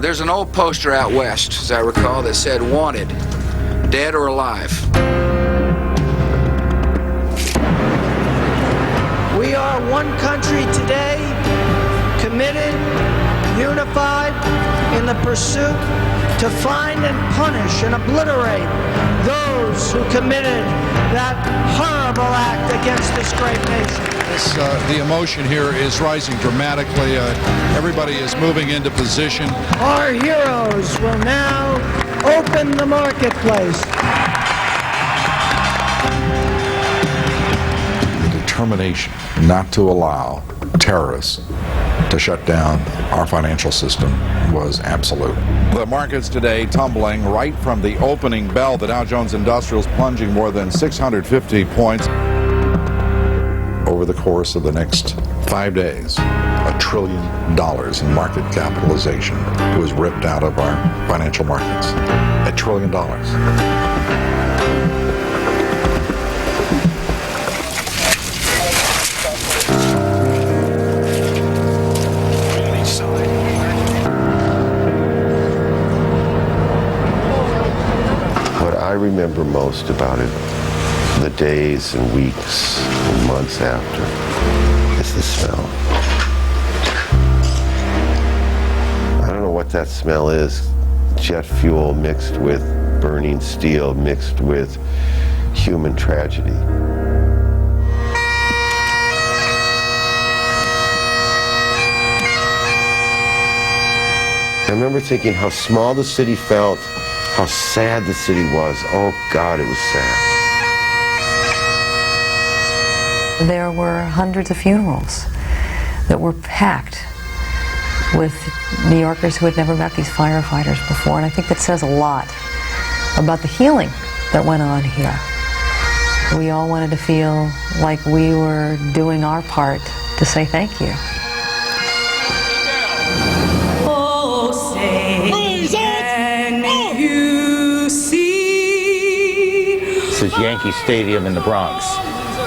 there's an old poster out west, as I recall, that said "Wanted, dead or alive."
We are one country today, committed, unified in the pursuit to find and punish and obliterate those who committed that horrible act against this great nation.
The emotion here is rising dramatically. Everybody is moving into position.
Our heroes will now open the marketplace.
The determination not to allow terrorists to shut down our financial system was absolute. The markets today tumbling right from the opening bell. The Dow Jones Industrials plunging more than 650 points. Over the course of the next 5 days, $1 trillion in market capitalization was ripped out of our financial markets. $1 trillion.
I remember most about it, the days and weeks and months after, is the smell. I don't know what that smell is. Jet fuel mixed with burning steel, mixed with human tragedy. I remember thinking how small the city felt, how sad the city was. Oh God, it was sad.
There were hundreds of funerals that were packed with New Yorkers who had never met these firefighters before, and I think that says a lot about the healing
that went on here. We all wanted to feel like we were doing our part to say thank you.
Oh, say, can you see?
This is Yankee Stadium in the Bronx.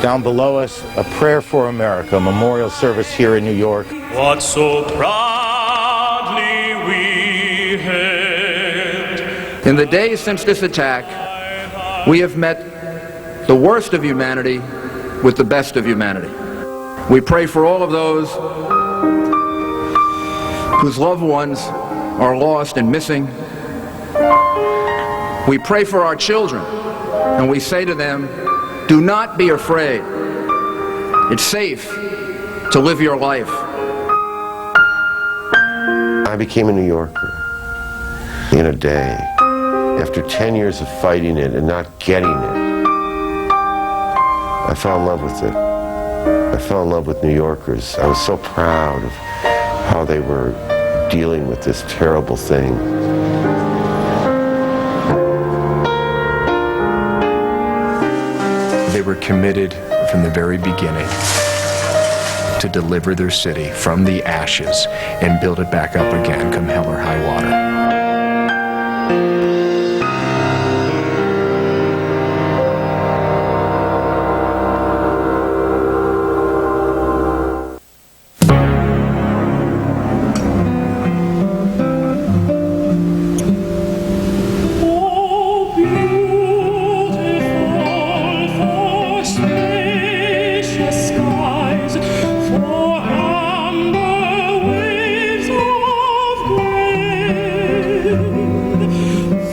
Down below us, a Prayer for America memorial service here in New York.
What so proudly we hailed.
In the days since this attack, we have met the worst of humanity with the best of humanity. We pray for all of those whose loved ones are lost and missing. We pray for our children, and we say to them, do not be afraid. It's safe to live your life.
I became a New Yorker in a day. After 10 years of fighting it and not getting it, I fell in love with it. I fell in love with New Yorkers. I was so proud of how they were dealing with this terrible thing.
They were committed from the very beginning to deliver their city from the ashes and build it back up again, come hell or high water.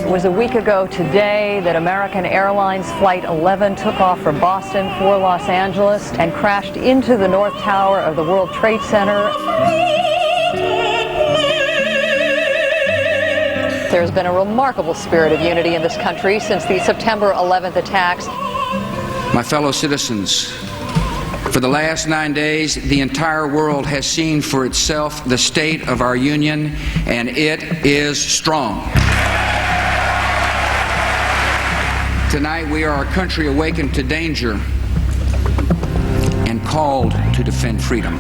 It was a week ago today that American Airlines Flight 11 took off from Boston for Los Angeles and crashed into the North Tower of the World Trade Center. There's been a remarkable spirit of unity in this country since the September 11th attacks.
My fellow citizens, for the last 9 days, the entire world has seen for itself the state of our union, and it is strong. Tonight we are a country awakened to danger and called to defend freedom.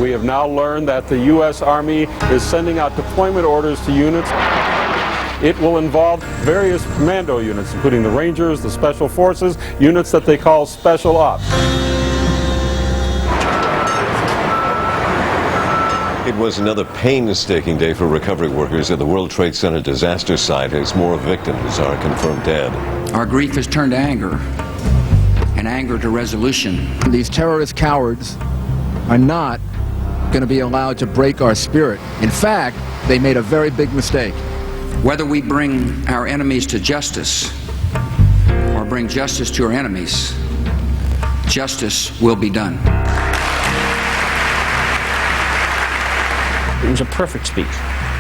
We have now learned that the U.S. Army is sending out deployment orders to units. It will involve various commando units, including the Rangers, the Special Forces, units that they call Special Ops.
It was another painstaking day for recovery workers at the World Trade Center disaster site as more victims are confirmed dead.
Our grief has turned to anger, and anger to resolution.
These terrorist cowards are not going to be allowed to break our spirit. In fact, they made a very big mistake.
Whether we bring our enemies to justice or bring justice to our enemies, justice will be done.
It was a perfect speech.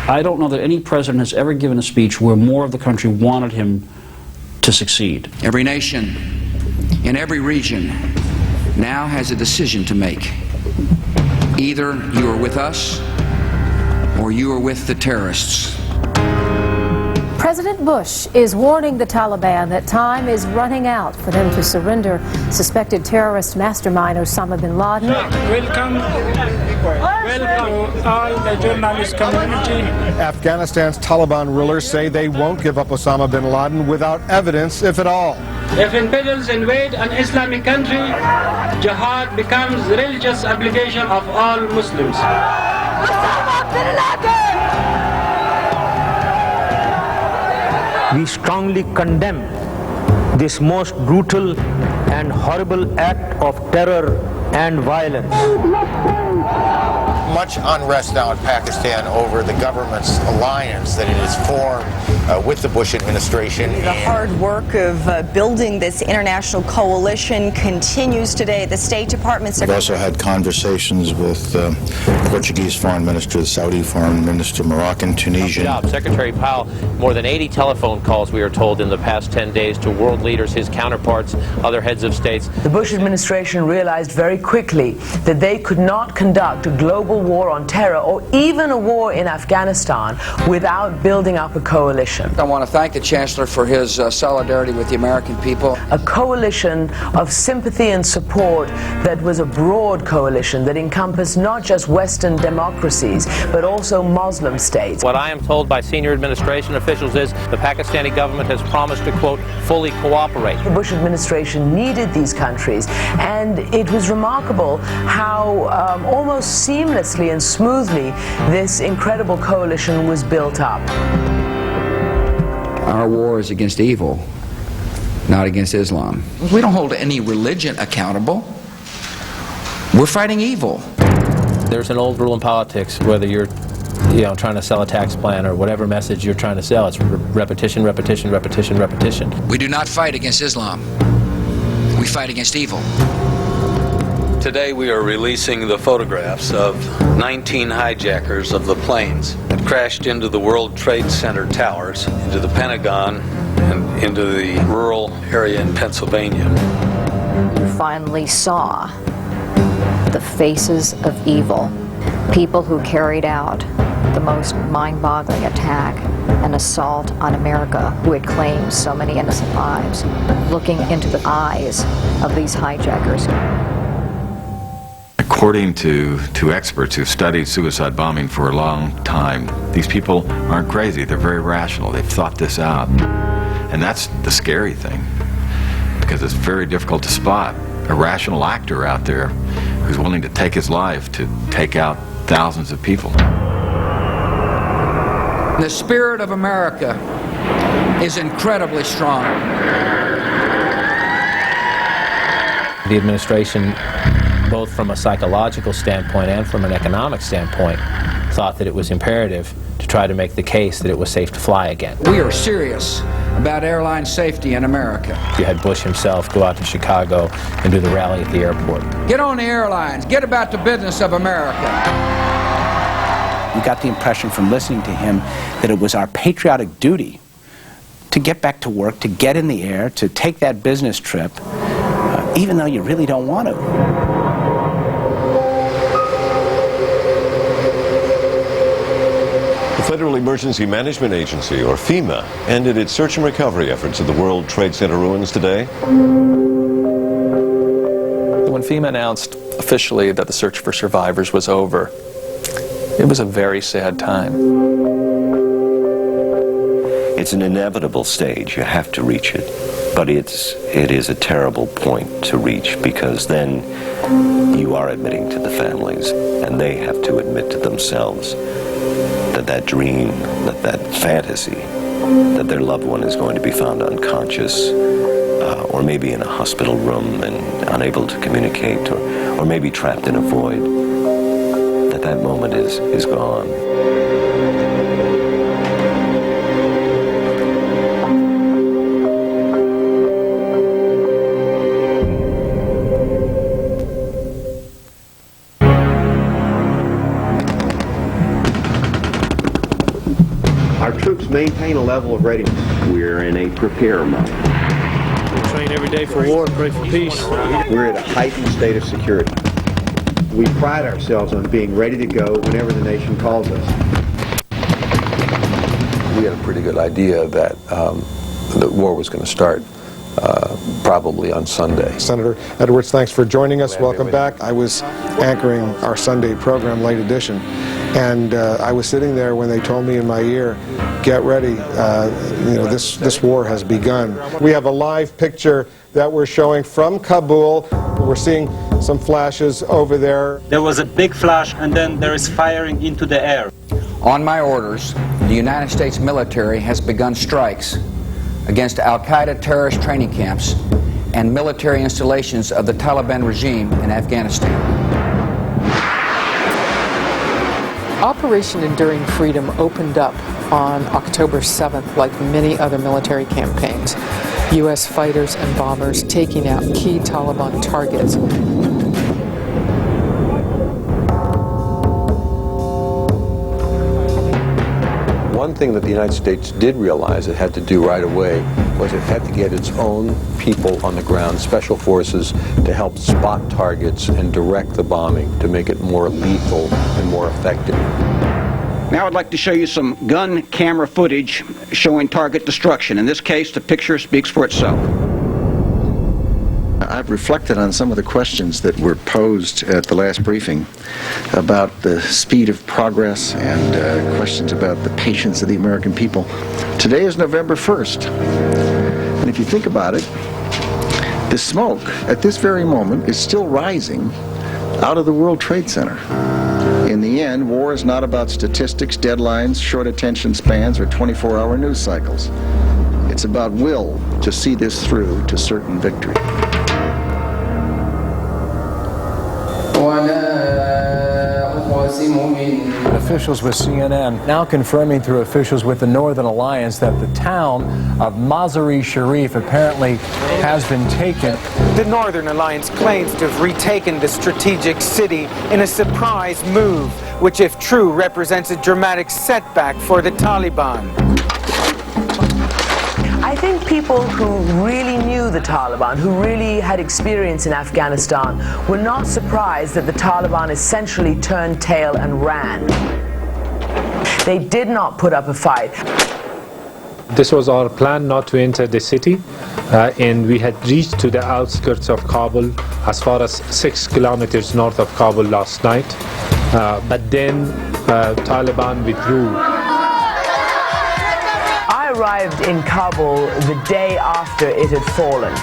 I don't know that any president has ever given a speech where more of the country wanted him to succeed.
Every nation in every region now has a decision to make. Either you are with us or you are with the terrorists.
President Bush is warning the Taliban that time is running out for them to surrender suspected terrorist mastermind Osama bin Laden.
Welcome to all the journalist community.
Afghanistan's Taliban rulers say they won't give up Osama bin Laden without evidence, if at all.
If infidels invade an Islamic country, jihad becomes the religious obligation of all Muslims.
We strongly condemn this most brutal and horrible act of terror and violence.
Much unrest now in Pakistan over the government's alliance that it has formed with the Bush administration.
The hard work of building this international coalition continues today. The State Department
We've also had conversations with Portuguese Foreign Minister, the Saudi Foreign Minister, Moroccan, Tunisian.
Secretary Powell, more than 80 telephone calls, we are told, in the past 10 days to world leaders, his counterparts, other heads of states.
The Bush administration realized very quickly that they could not conduct a global
war on terror or even a war in Afghanistan without building up a coalition.
I want to thank the Chancellor for his solidarity with the American people.
A coalition of sympathy and support that was a broad coalition that encompassed not just Western democracies, but also Muslim states.
What I am told by senior administration officials is the Pakistani government has promised to, quote, fully cooperate.
The Bush administration needed these countries, and it was remarkable how almost seamlessly and smoothly this incredible coalition was built up.
Our war is against evil, not against Islam. We don't hold any religion accountable. We're fighting evil.
There's an old rule in politics, whether you're trying to sell a tax plan or whatever message you're trying to sell, it's repetition, repetition, repetition, repetition.
We do not fight against Islam. We fight against evil.
Today we are releasing the photographs of 19 hijackers of the planes that crashed into the World Trade Center towers, into the Pentagon, and into the rural area in Pennsylvania.
You finally saw the faces of evil, people who carried out the most mind-boggling attack and assault on America, who had claimed so many innocent lives, looking into the eyes of these hijackers.
According to experts who've studied suicide bombing for a long time, these people aren't crazy. They're very rational. They've thought this out. And that's the scary thing, because it's very difficult to spot a rational actor out there who's willing to take his life to take out thousands of people.
The spirit of America is incredibly strong.
The administration, both from a psychological standpoint and from an economic standpoint, thought that it was imperative to try to make the case that it was safe to fly again.
We are serious about airline safety in America.
You had Bush himself go out to Chicago and do the rally at the airport.
Get on the airlines. Get about the business of America.
We got the impression from listening to him that it was our patriotic duty to get back to work, to get in the air, to take that business trip, even though you really don't want to.
The Federal Emergency Management Agency, or FEMA, ended its search and recovery efforts at the World Trade Center ruins today.
When FEMA announced officially that the search for survivors was over, it was a very sad time.
It's an inevitable stage. You have to reach it. But it is a terrible point to reach, because then you are admitting to the families, and they have to admit to themselves that that dream, that fantasy, that their loved one is going to be found unconscious, or maybe in a hospital room and unable to communicate, or maybe trapped in a void, that moment is gone.
Our troops maintain a level of readiness. We're in a prepare mode.
We train every day for war and pray for peace.
We're at a heightened state of security. We pride ourselves on being ready to go whenever the nation calls us.
We had a pretty good idea that the war was going to start probably on Sunday.
Senator Edwards, thanks for joining us. Welcome back. I was anchoring our Sunday program, Late Edition, and I was sitting there when they told me in my ear, get ready, this war has begun. We have a live picture that we're showing from Kabul. We're seeing some flashes over there.
There was a big flash, and then there is firing into the air.
On my orders, the United States military has begun strikes against Al-Qaeda terrorist training camps and military installations of the Taliban regime in Afghanistan.
Operation Enduring Freedom opened up on October 7th, like many other military campaigns. U.S. fighters and bombers taking out key Taliban targets.
one thing that the United States did realize it had to do right away was it had to get its own people on the ground, special forces, to help spot targets and direct the bombing to make it more lethal and more effective.
Now I'd like to show you some gun camera footage showing target destruction. In this case, the picture speaks for itself.
I've reflected on some of the questions that were posed at the last briefing about the speed of progress and questions about the patience of the American people. Today is November 1st, and if you think about it, the smoke at this very moment is still rising out of the World Trade Center. In the end, war is not about statistics, deadlines, short attention spans, or 24-hour news cycles. It's about will to see this through to certain victory.
Officials with CNN now confirming through officials with the Northern Alliance that the town of Mazar-e-Sharif apparently has been taken.
The Northern Alliance claims to have retaken the strategic city in a surprise move, which, if true, represents a dramatic setback for the Taliban.
I think people who really knew the Taliban, who really had experience in Afghanistan, were not surprised that the Taliban essentially turned tail and ran. They did not put up a fight.
This was our plan, not to enter the city, and we had reached to the outskirts of Kabul, as far as 6 kilometers north of Kabul last night. But then Taliban withdrew.
I arrived in Kabul the day after it had fallen.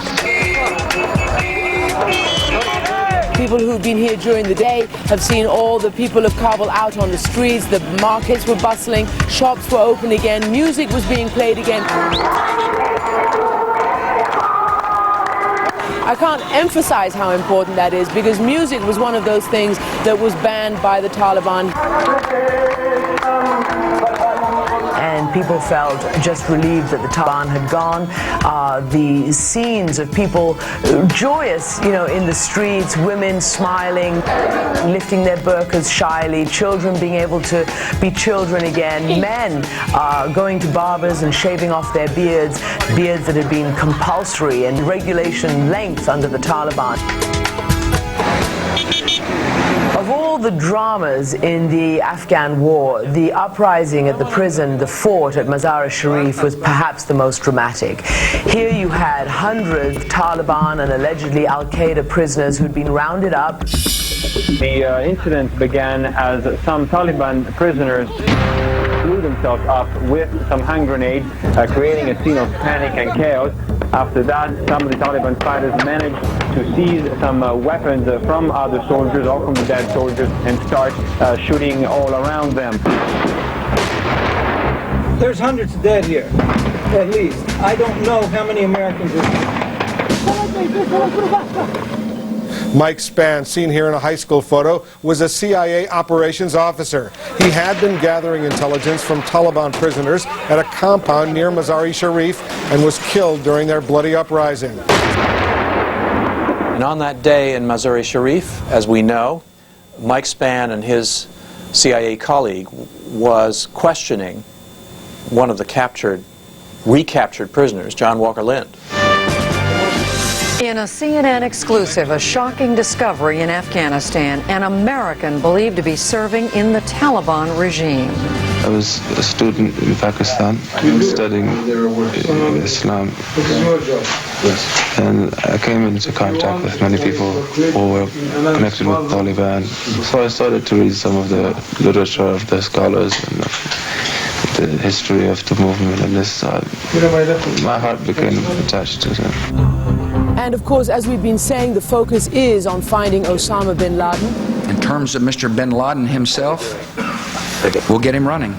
People who've been here during the day have seen all the people of Kabul out on the streets. The markets were bustling, shops were open again, music was being played again. I can't emphasize how important that is, because music was one of those things that was banned by the Taliban. And people felt just relieved that the Taliban had gone. The scenes of people joyous, in the streets, women smiling, lifting their burqas shyly, children being able to be children again, men going to barbers and shaving off their beards that had been compulsory and regulation length under the Taliban. Of all the dramas in the Afghan war, the uprising at the prison, the fort at Mazar-e-Sharif, was perhaps the most dramatic. Here you had hundreds of Taliban and allegedly Al-Qaeda prisoners who'd been rounded up.
The incident began as some Taliban prisoners blew themselves up with some hand grenades, creating a scene of panic and chaos. After that, some of the Taliban fighters managed to seize some weapons from other soldiers or from the dead soldiers and start shooting all around them.
There's hundreds dead here, at least. I don't know how many Americans are.
Mike Spann, seen here in a high school photo, was a CIA operations officer. He had been gathering intelligence from Taliban prisoners at a compound near Mazar-e-Sharif and was killed during their bloody uprising.
And on that day in Mazar-e-Sharif, as we know, Mike Spann and his CIA colleague was questioning one of the recaptured prisoners, John Walker Lindh.
In a CNN exclusive, a shocking discovery in Afghanistan, an American believed to be serving in the Taliban regime.
I was a student in Pakistan studying Islam, and I came into contact with many people who were connected with Taliban. So I started to read some of the literature of the scholars and the history of the movement, and my heart became attached to them.
And of course, as we've been saying, the focus is on finding Osama bin Laden.
In terms of Mr. bin Laden himself, we'll get him running.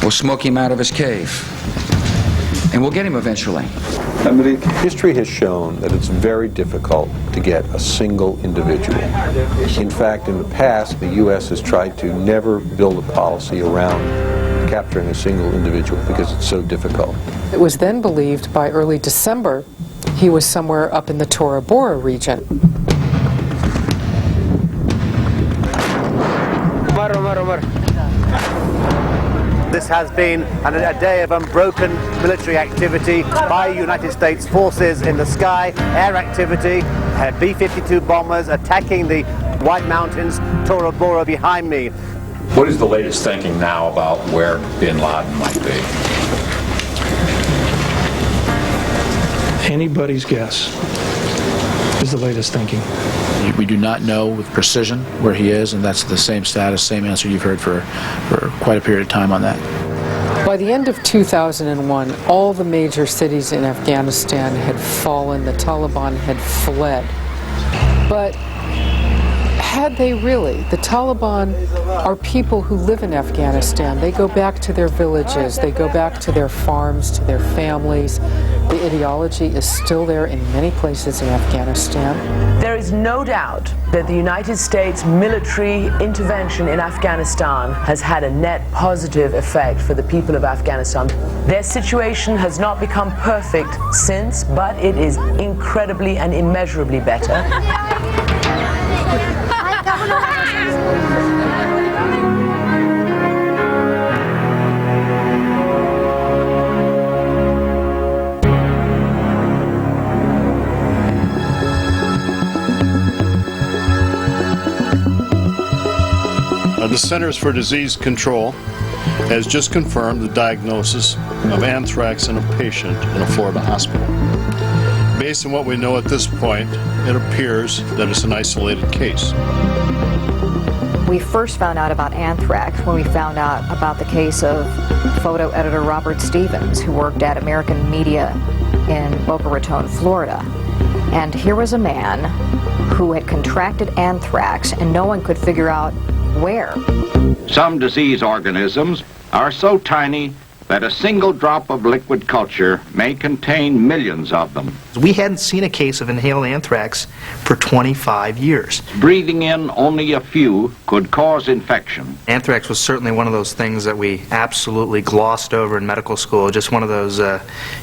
We'll smoke him out of his cave. And we'll get him eventually.
History has shown that it's very difficult to get a single individual. In fact, in the past, the U.S. has tried to never build a policy around capturing a single individual because it's so difficult.
It was then believed by early December he was somewhere up in the Tora Bora region.
This has been a day of unbroken military activity by United States forces in the sky, air activity, B-52 bombers attacking the White Mountains, Tora Bora behind me.
What is the latest thinking now about where bin Laden might be?
Anybody's guess is the latest thinking.
We do not know with precision where he is, and that's the same status, same answer you've heard for quite a period of time on that.
By the end of 2001, all the major cities in Afghanistan had fallen, the Taliban had fled. But had they really? The Taliban are people who live in Afghanistan. They go back to their villages, they go back to their farms, to their families. The ideology is still there in many places in Afghanistan.
There is no doubt that the United States military intervention in Afghanistan has had a net positive effect for the people of Afghanistan. Their situation has not become perfect since, but it is incredibly and immeasurably better.
The Centers for Disease Control has just confirmed the diagnosis of anthrax in a patient in a Florida hospital. Based on what we know at this point, it appears that it's an isolated case.
We first found out about anthrax when we found out about the case of photo editor Robert Stevens, who worked at American Media in Boca Raton, Florida. And here was a man who had contracted anthrax, and no one could figure out where.
Some disease organisms are so tiny that a single drop of liquid culture may contain millions of them.
We hadn't seen a case of inhaled anthrax for 25 years.
Breathing in only a few could cause infection.
Anthrax was certainly one of those things that we absolutely glossed over in medical school. Just one of those,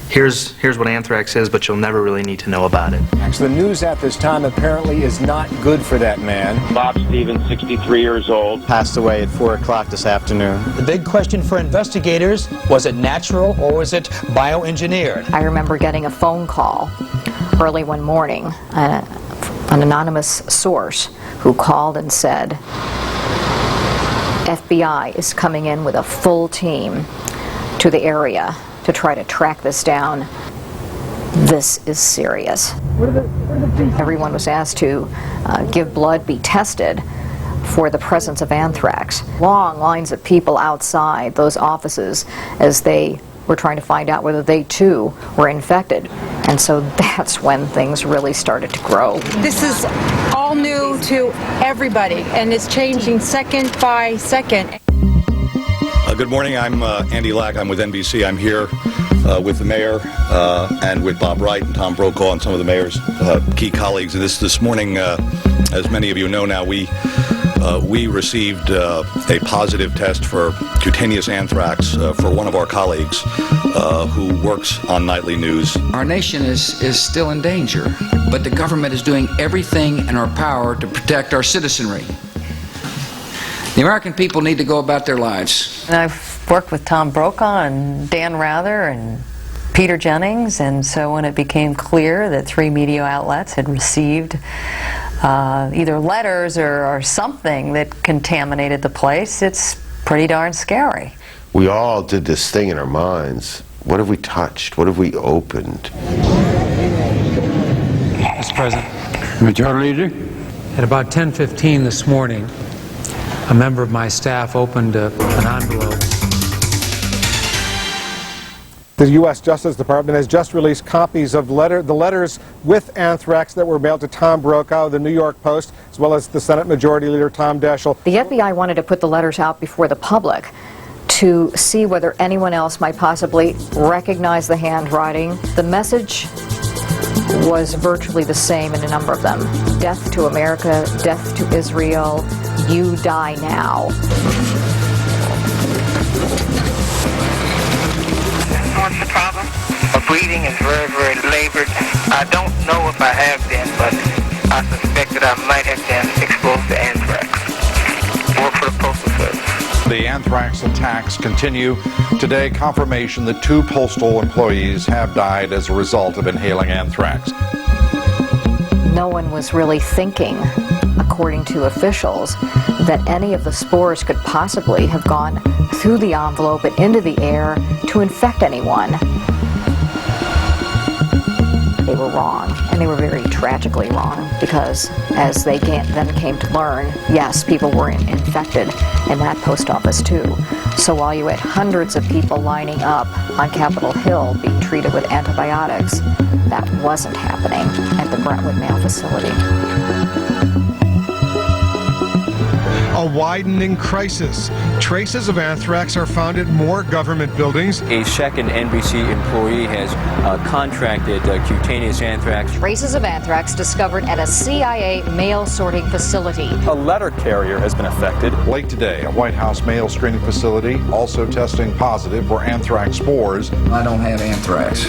here's what anthrax is, but you'll never really need to know about it.
The news at this time apparently is not good for that man.
Bob Stevens, 63 years old,
passed away at 4 o'clock this afternoon.
The big question for investigators, was it natural or was it bioengineered?
I remember getting a phone call early one morning, an anonymous source who called and said, FBI is coming in with a full team to the area to try to track this down. This is serious. Everyone was asked to give blood, be tested for the presence of anthrax. Long lines of people outside those offices as they were trying to find out whether they too were infected. And so that's when things really started to grow.
This is all new to everybody, and it's changing second by second.
Good morning, I'm Andy Lack. I'm with NBC. I'm here with the mayor and with Bob Wright and Tom Brokaw and some of the mayor's key colleagues. And this morning, as many of you know now, we received a positive test for cutaneous anthrax for one of our colleagues who works on Nightly News.
Our nation is still in danger, but the government is doing everything in our power to protect our citizenry. The American people need to go about their lives.
And I've worked with Tom Brokaw and Dan Rather and Peter Jennings, and so when it became clear that 3 media outlets had received either letters or something that contaminated the place, it's pretty darn scary.
We all did this thing in our minds. What have we touched? What have we opened?
Mr. President. Majority Leader. At about 10:15 this morning, a member of my staff opened an envelope.
The U.S. Justice Department has just released copies of the letters with anthrax that were mailed to Tom Brokaw, the New York Post, as well as the Senate Majority Leader Tom Daschle.
The FBI wanted to put the letters out before the public to see whether anyone else might possibly recognize the handwriting. The message was virtually the same in a number of them. Death to America, death to Israel, you die now.
What's the problem? My breathing is very, very labored. I don't know if I have been, but I suspect that I might have been exposed to anthrax. I work for the Postal Service.
The anthrax attacks continue. Today, confirmation that 2 postal employees have died as a result of inhaling anthrax.
No one was really thinking, according to officials, that any of the spores could possibly have gone through the envelope and into the air to infect anyone. They were wrong, and they were very tragically wrong, because as they then came to learn, yes, people were infected in that post office too. So while you had hundreds of people lining up on Capitol Hill being treated with antibiotics, that wasn't happening at the Brentwood Mail facility.
A widening crisis. Traces of anthrax are found at more government buildings.
A second NBC employee has contracted cutaneous anthrax.
Traces of anthrax discovered at a CIA mail sorting facility.
A letter carrier has been affected. Late today, a White House mail screening facility also testing positive for anthrax spores.
I don't have anthrax.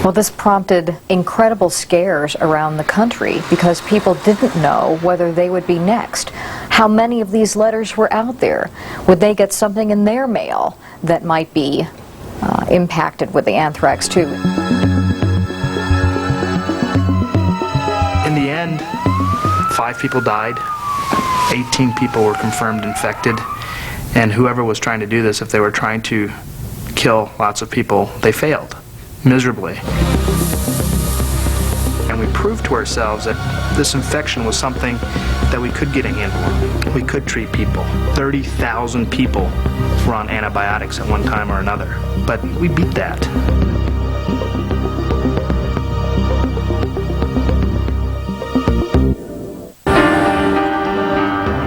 Well, this prompted incredible scares around the country because people didn't know whether they would be next. How many of these letters were out there? Would they get something in their mail that might be impacted with the anthrax too?
In the end, 5 people died, 18 people were confirmed infected, and whoever was trying to do this, if they were trying to kill lots of people, they failed miserably. And we proved to ourselves that this infection was something that we could get a handle on. We could treat people. 30,000 people were on antibiotics at one time or another, but we beat that.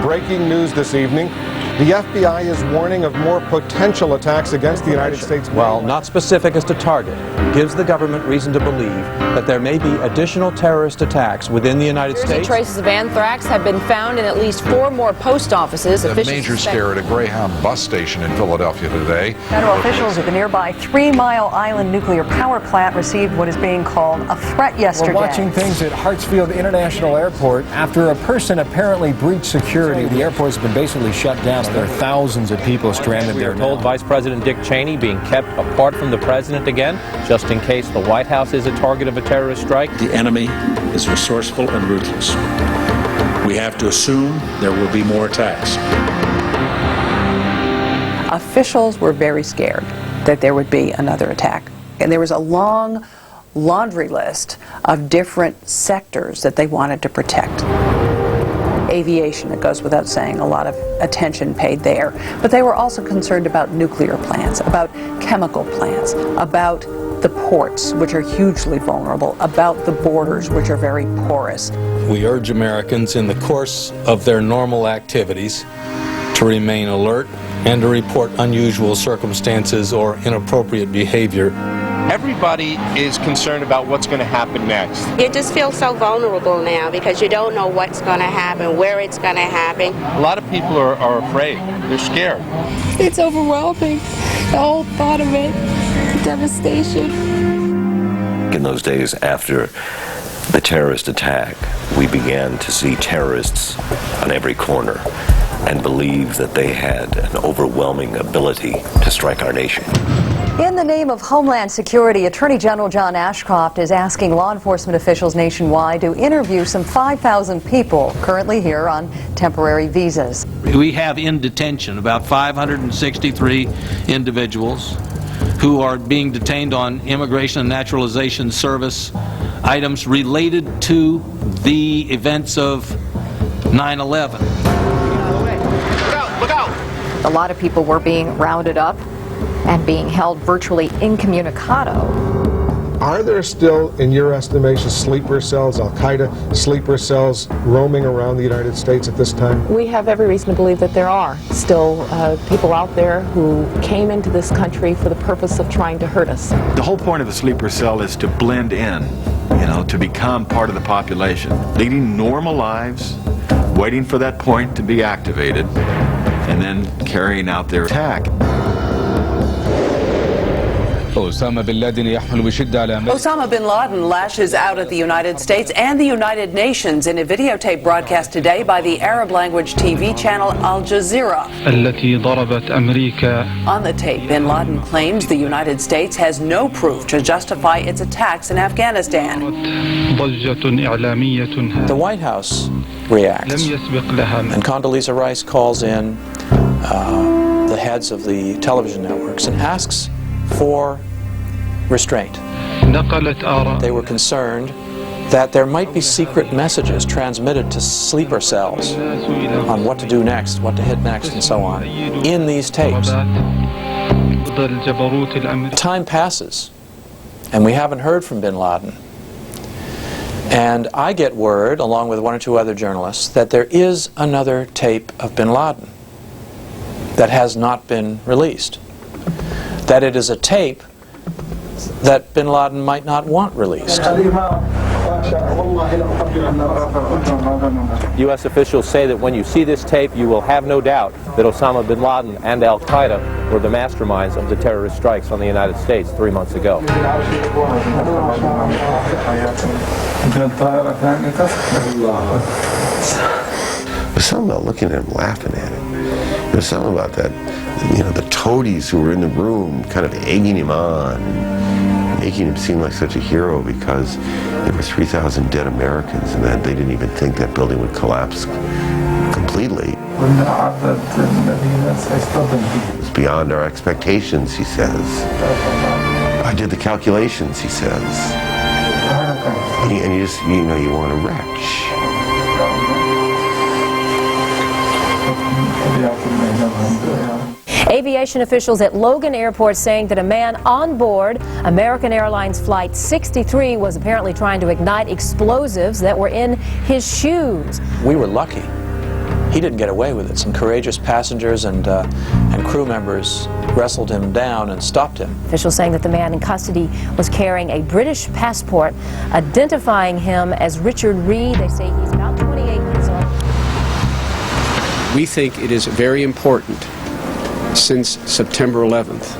Breaking news this evening. The FBI is warning of more potential attacks against the United States.
While not specific as to target, gives the government reason to believe that there may be additional terrorist attacks within the United States.
Traces of anthrax have been found in at least 4 more post offices.
A major scare at a Greyhound bus station in Philadelphia today.
Federal officials at the nearby 3 Mile Island nuclear power plant received what is being called a threat yesterday.
We're watching things at Hartsfield International Airport after a person apparently breached security. The airport's been basically shut down. There are thousands of people stranded there now.
Told Vice President Dick Cheney being kept apart from the president again, just in case the White House is a target of a terrorist strike.
The enemy is resourceful and ruthless. We have to assume there will be more attacks.
Officials were very scared that there would be another attack. And there was a long laundry list of different sectors that they wanted to protect. Aviation, it goes without saying, a lot of attention paid there. But they were also concerned about nuclear plants, about chemical plants, about the ports, which are hugely vulnerable, about the borders, which are very porous.
We urge Americans in the course of their normal activities to remain alert and to report unusual circumstances or inappropriate behavior.
Everybody is concerned about what's going to happen next.
You just feel so vulnerable now because you don't know what's going to happen, where it's going to happen.
A lot of people are afraid. They're scared.
It's overwhelming, the whole thought of it, the devastation.
In those days after the terrorist attack, we began to see terrorists on every corner and believe that they had an overwhelming ability to strike our nation.
In the name of Homeland Security, Attorney General John Ashcroft is asking law enforcement officials nationwide to interview some 5,000 people currently here on temporary visas.
We have in detention about 563 individuals who are being detained on Immigration and Naturalization Service items related to the events of 9/11.
Look out! A lot of people were being rounded up and being held virtually incommunicado.
Are there still, in your estimation, sleeper cells, Al-Qaeda sleeper cells roaming around the United States at this time?
We have every reason to believe that there are still people out there who came into this country for the purpose of trying to hurt us.
The whole point of a sleeper cell is to blend in, to become part of the population, leading normal lives, waiting for that point to be activated, and then carrying out their attack.
Osama bin Laden lashes out at the United States and the United Nations in a videotape broadcast today by the Arab-language TV channel Al Jazeera. On the tape, bin Laden claims the United States has no proof to justify its attacks in Afghanistan.
The White House reacts, and Condoleezza Rice calls in the heads of the television networks and asks for restraint. They were concerned that there might be secret messages transmitted to sleeper cells on what to do next, what to hit next, and so on, in these tapes. Time passes, and we haven't heard from bin Laden. And I get word, along with one or two other journalists, that there is another tape of bin Laden that has not been released. That it is a tape that bin Laden might not want released.
U.S. officials say that when you see this tape, you will have no doubt that Osama bin Laden and al-Qaeda were the masterminds of the terrorist strikes on the United States 3 months ago.
There's something about looking at him, laughing at him. There's something about that, the toadies who were in the room kind of egging him on, making him seem like such a hero because there were 3,000 dead Americans and that they didn't even think that building would collapse completely. It was beyond our expectations, he says. I did the calculations, he says. And you just, you want to retch.
Aviation officials at Logan Airport saying that a man on board American Airlines Flight 63 was apparently trying to ignite explosives that were in his shoes.
We were lucky. He didn't get away with it. Some courageous passengers and crew members wrestled him down and stopped him.
Officials saying that the man in custody was carrying a British passport, identifying him as Richard Reed. They say he's about 28 years old.
We think it is very important since September 11th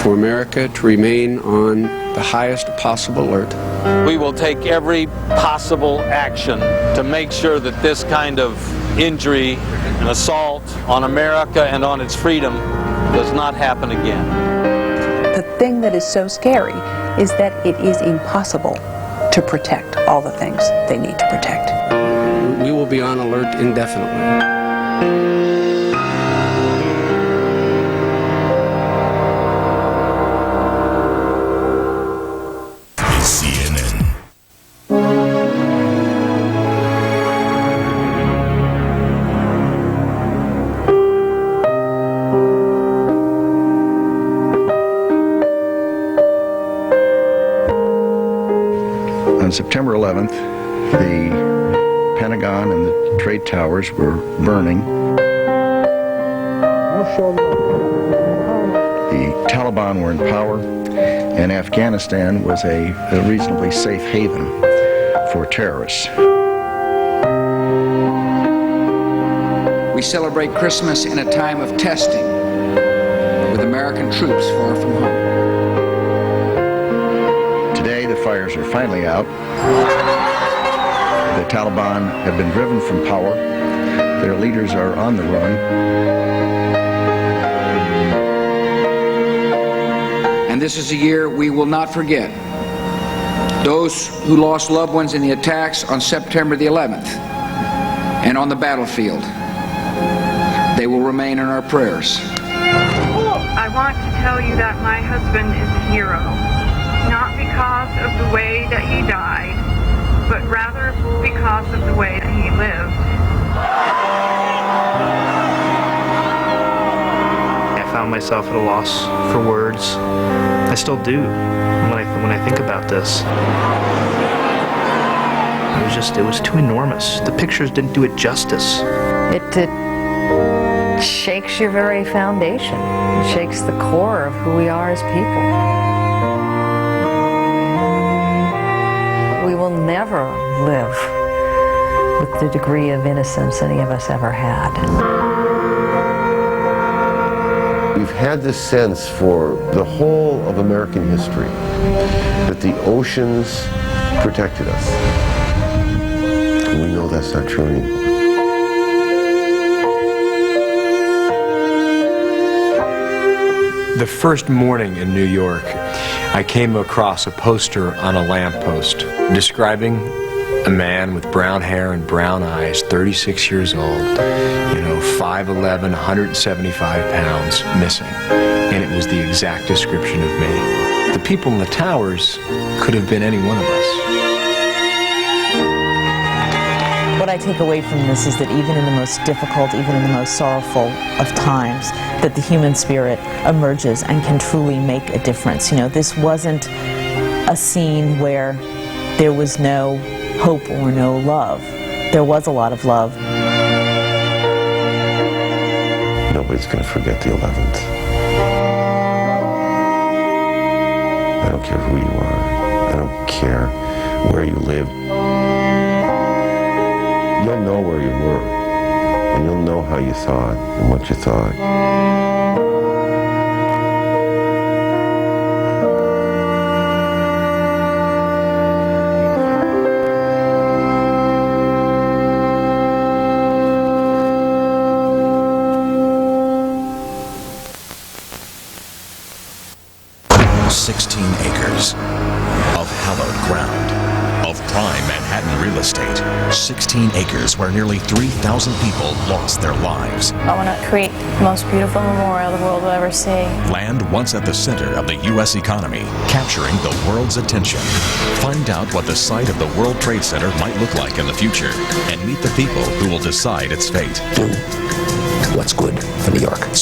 for America to remain on the highest possible alert.
We will take every possible action to make sure that this kind of injury and assault on America and on its freedom does not happen again.
The thing that is so scary is that it is impossible to protect all the things they need to protect.
We will be on alert indefinitely.
On September 11th, the Pentagon and the trade towers were burning. The Taliban were in power, and Afghanistan was a reasonably safe haven for terrorists.
We celebrate Christmas in a time of testing with American troops far from home.
Today, the fires are finally out. The Taliban have been driven from power. Their leaders are on the run.
And this is a year we will not forget. Those who lost loved ones in the attacks on September the 11th and on the battlefield. They will remain in our prayers.
I want to tell you that my husband is a hero. Not because of the way that he died, but rather because of the way that he lived.
I found myself at a loss for words. I still do when I think about this. It was too enormous. The pictures didn't do it justice.
It shakes your very foundation. It shakes the core of who we are as people. We will never live with the degree of innocence any of us ever had.
We've had this sense for the whole of American history that the oceans protected us. And we know that's not true anymore.
The first morning in New York, I came across a poster on a lamppost describing a man with brown hair and brown eyes, 36 years old, 5'11", 175 pounds, missing. And it was the exact description of me. The people in the towers could have been any one of us.
What I take away from this is that even in the most difficult, even in the most sorrowful of times, that the human spirit emerges and can truly make a difference. This wasn't a scene where there was no hope or no love. There was a lot of love.
Nobody's going to forget the 11th. I don't care who you are. I don't care where you live. You'll know where you were, and you'll know how you thought and what you thought.
Acres of hallowed ground, of prime Manhattan real estate. 16 acres where nearly 3,000 people lost their lives.
I want to create the most beautiful memorial the world will ever see.
Land once at the center of the U.S. economy, capturing the world's attention. Find out what the site of the World Trade Center might look like in the future, and meet the people who will decide its fate.
Do what's good for New York.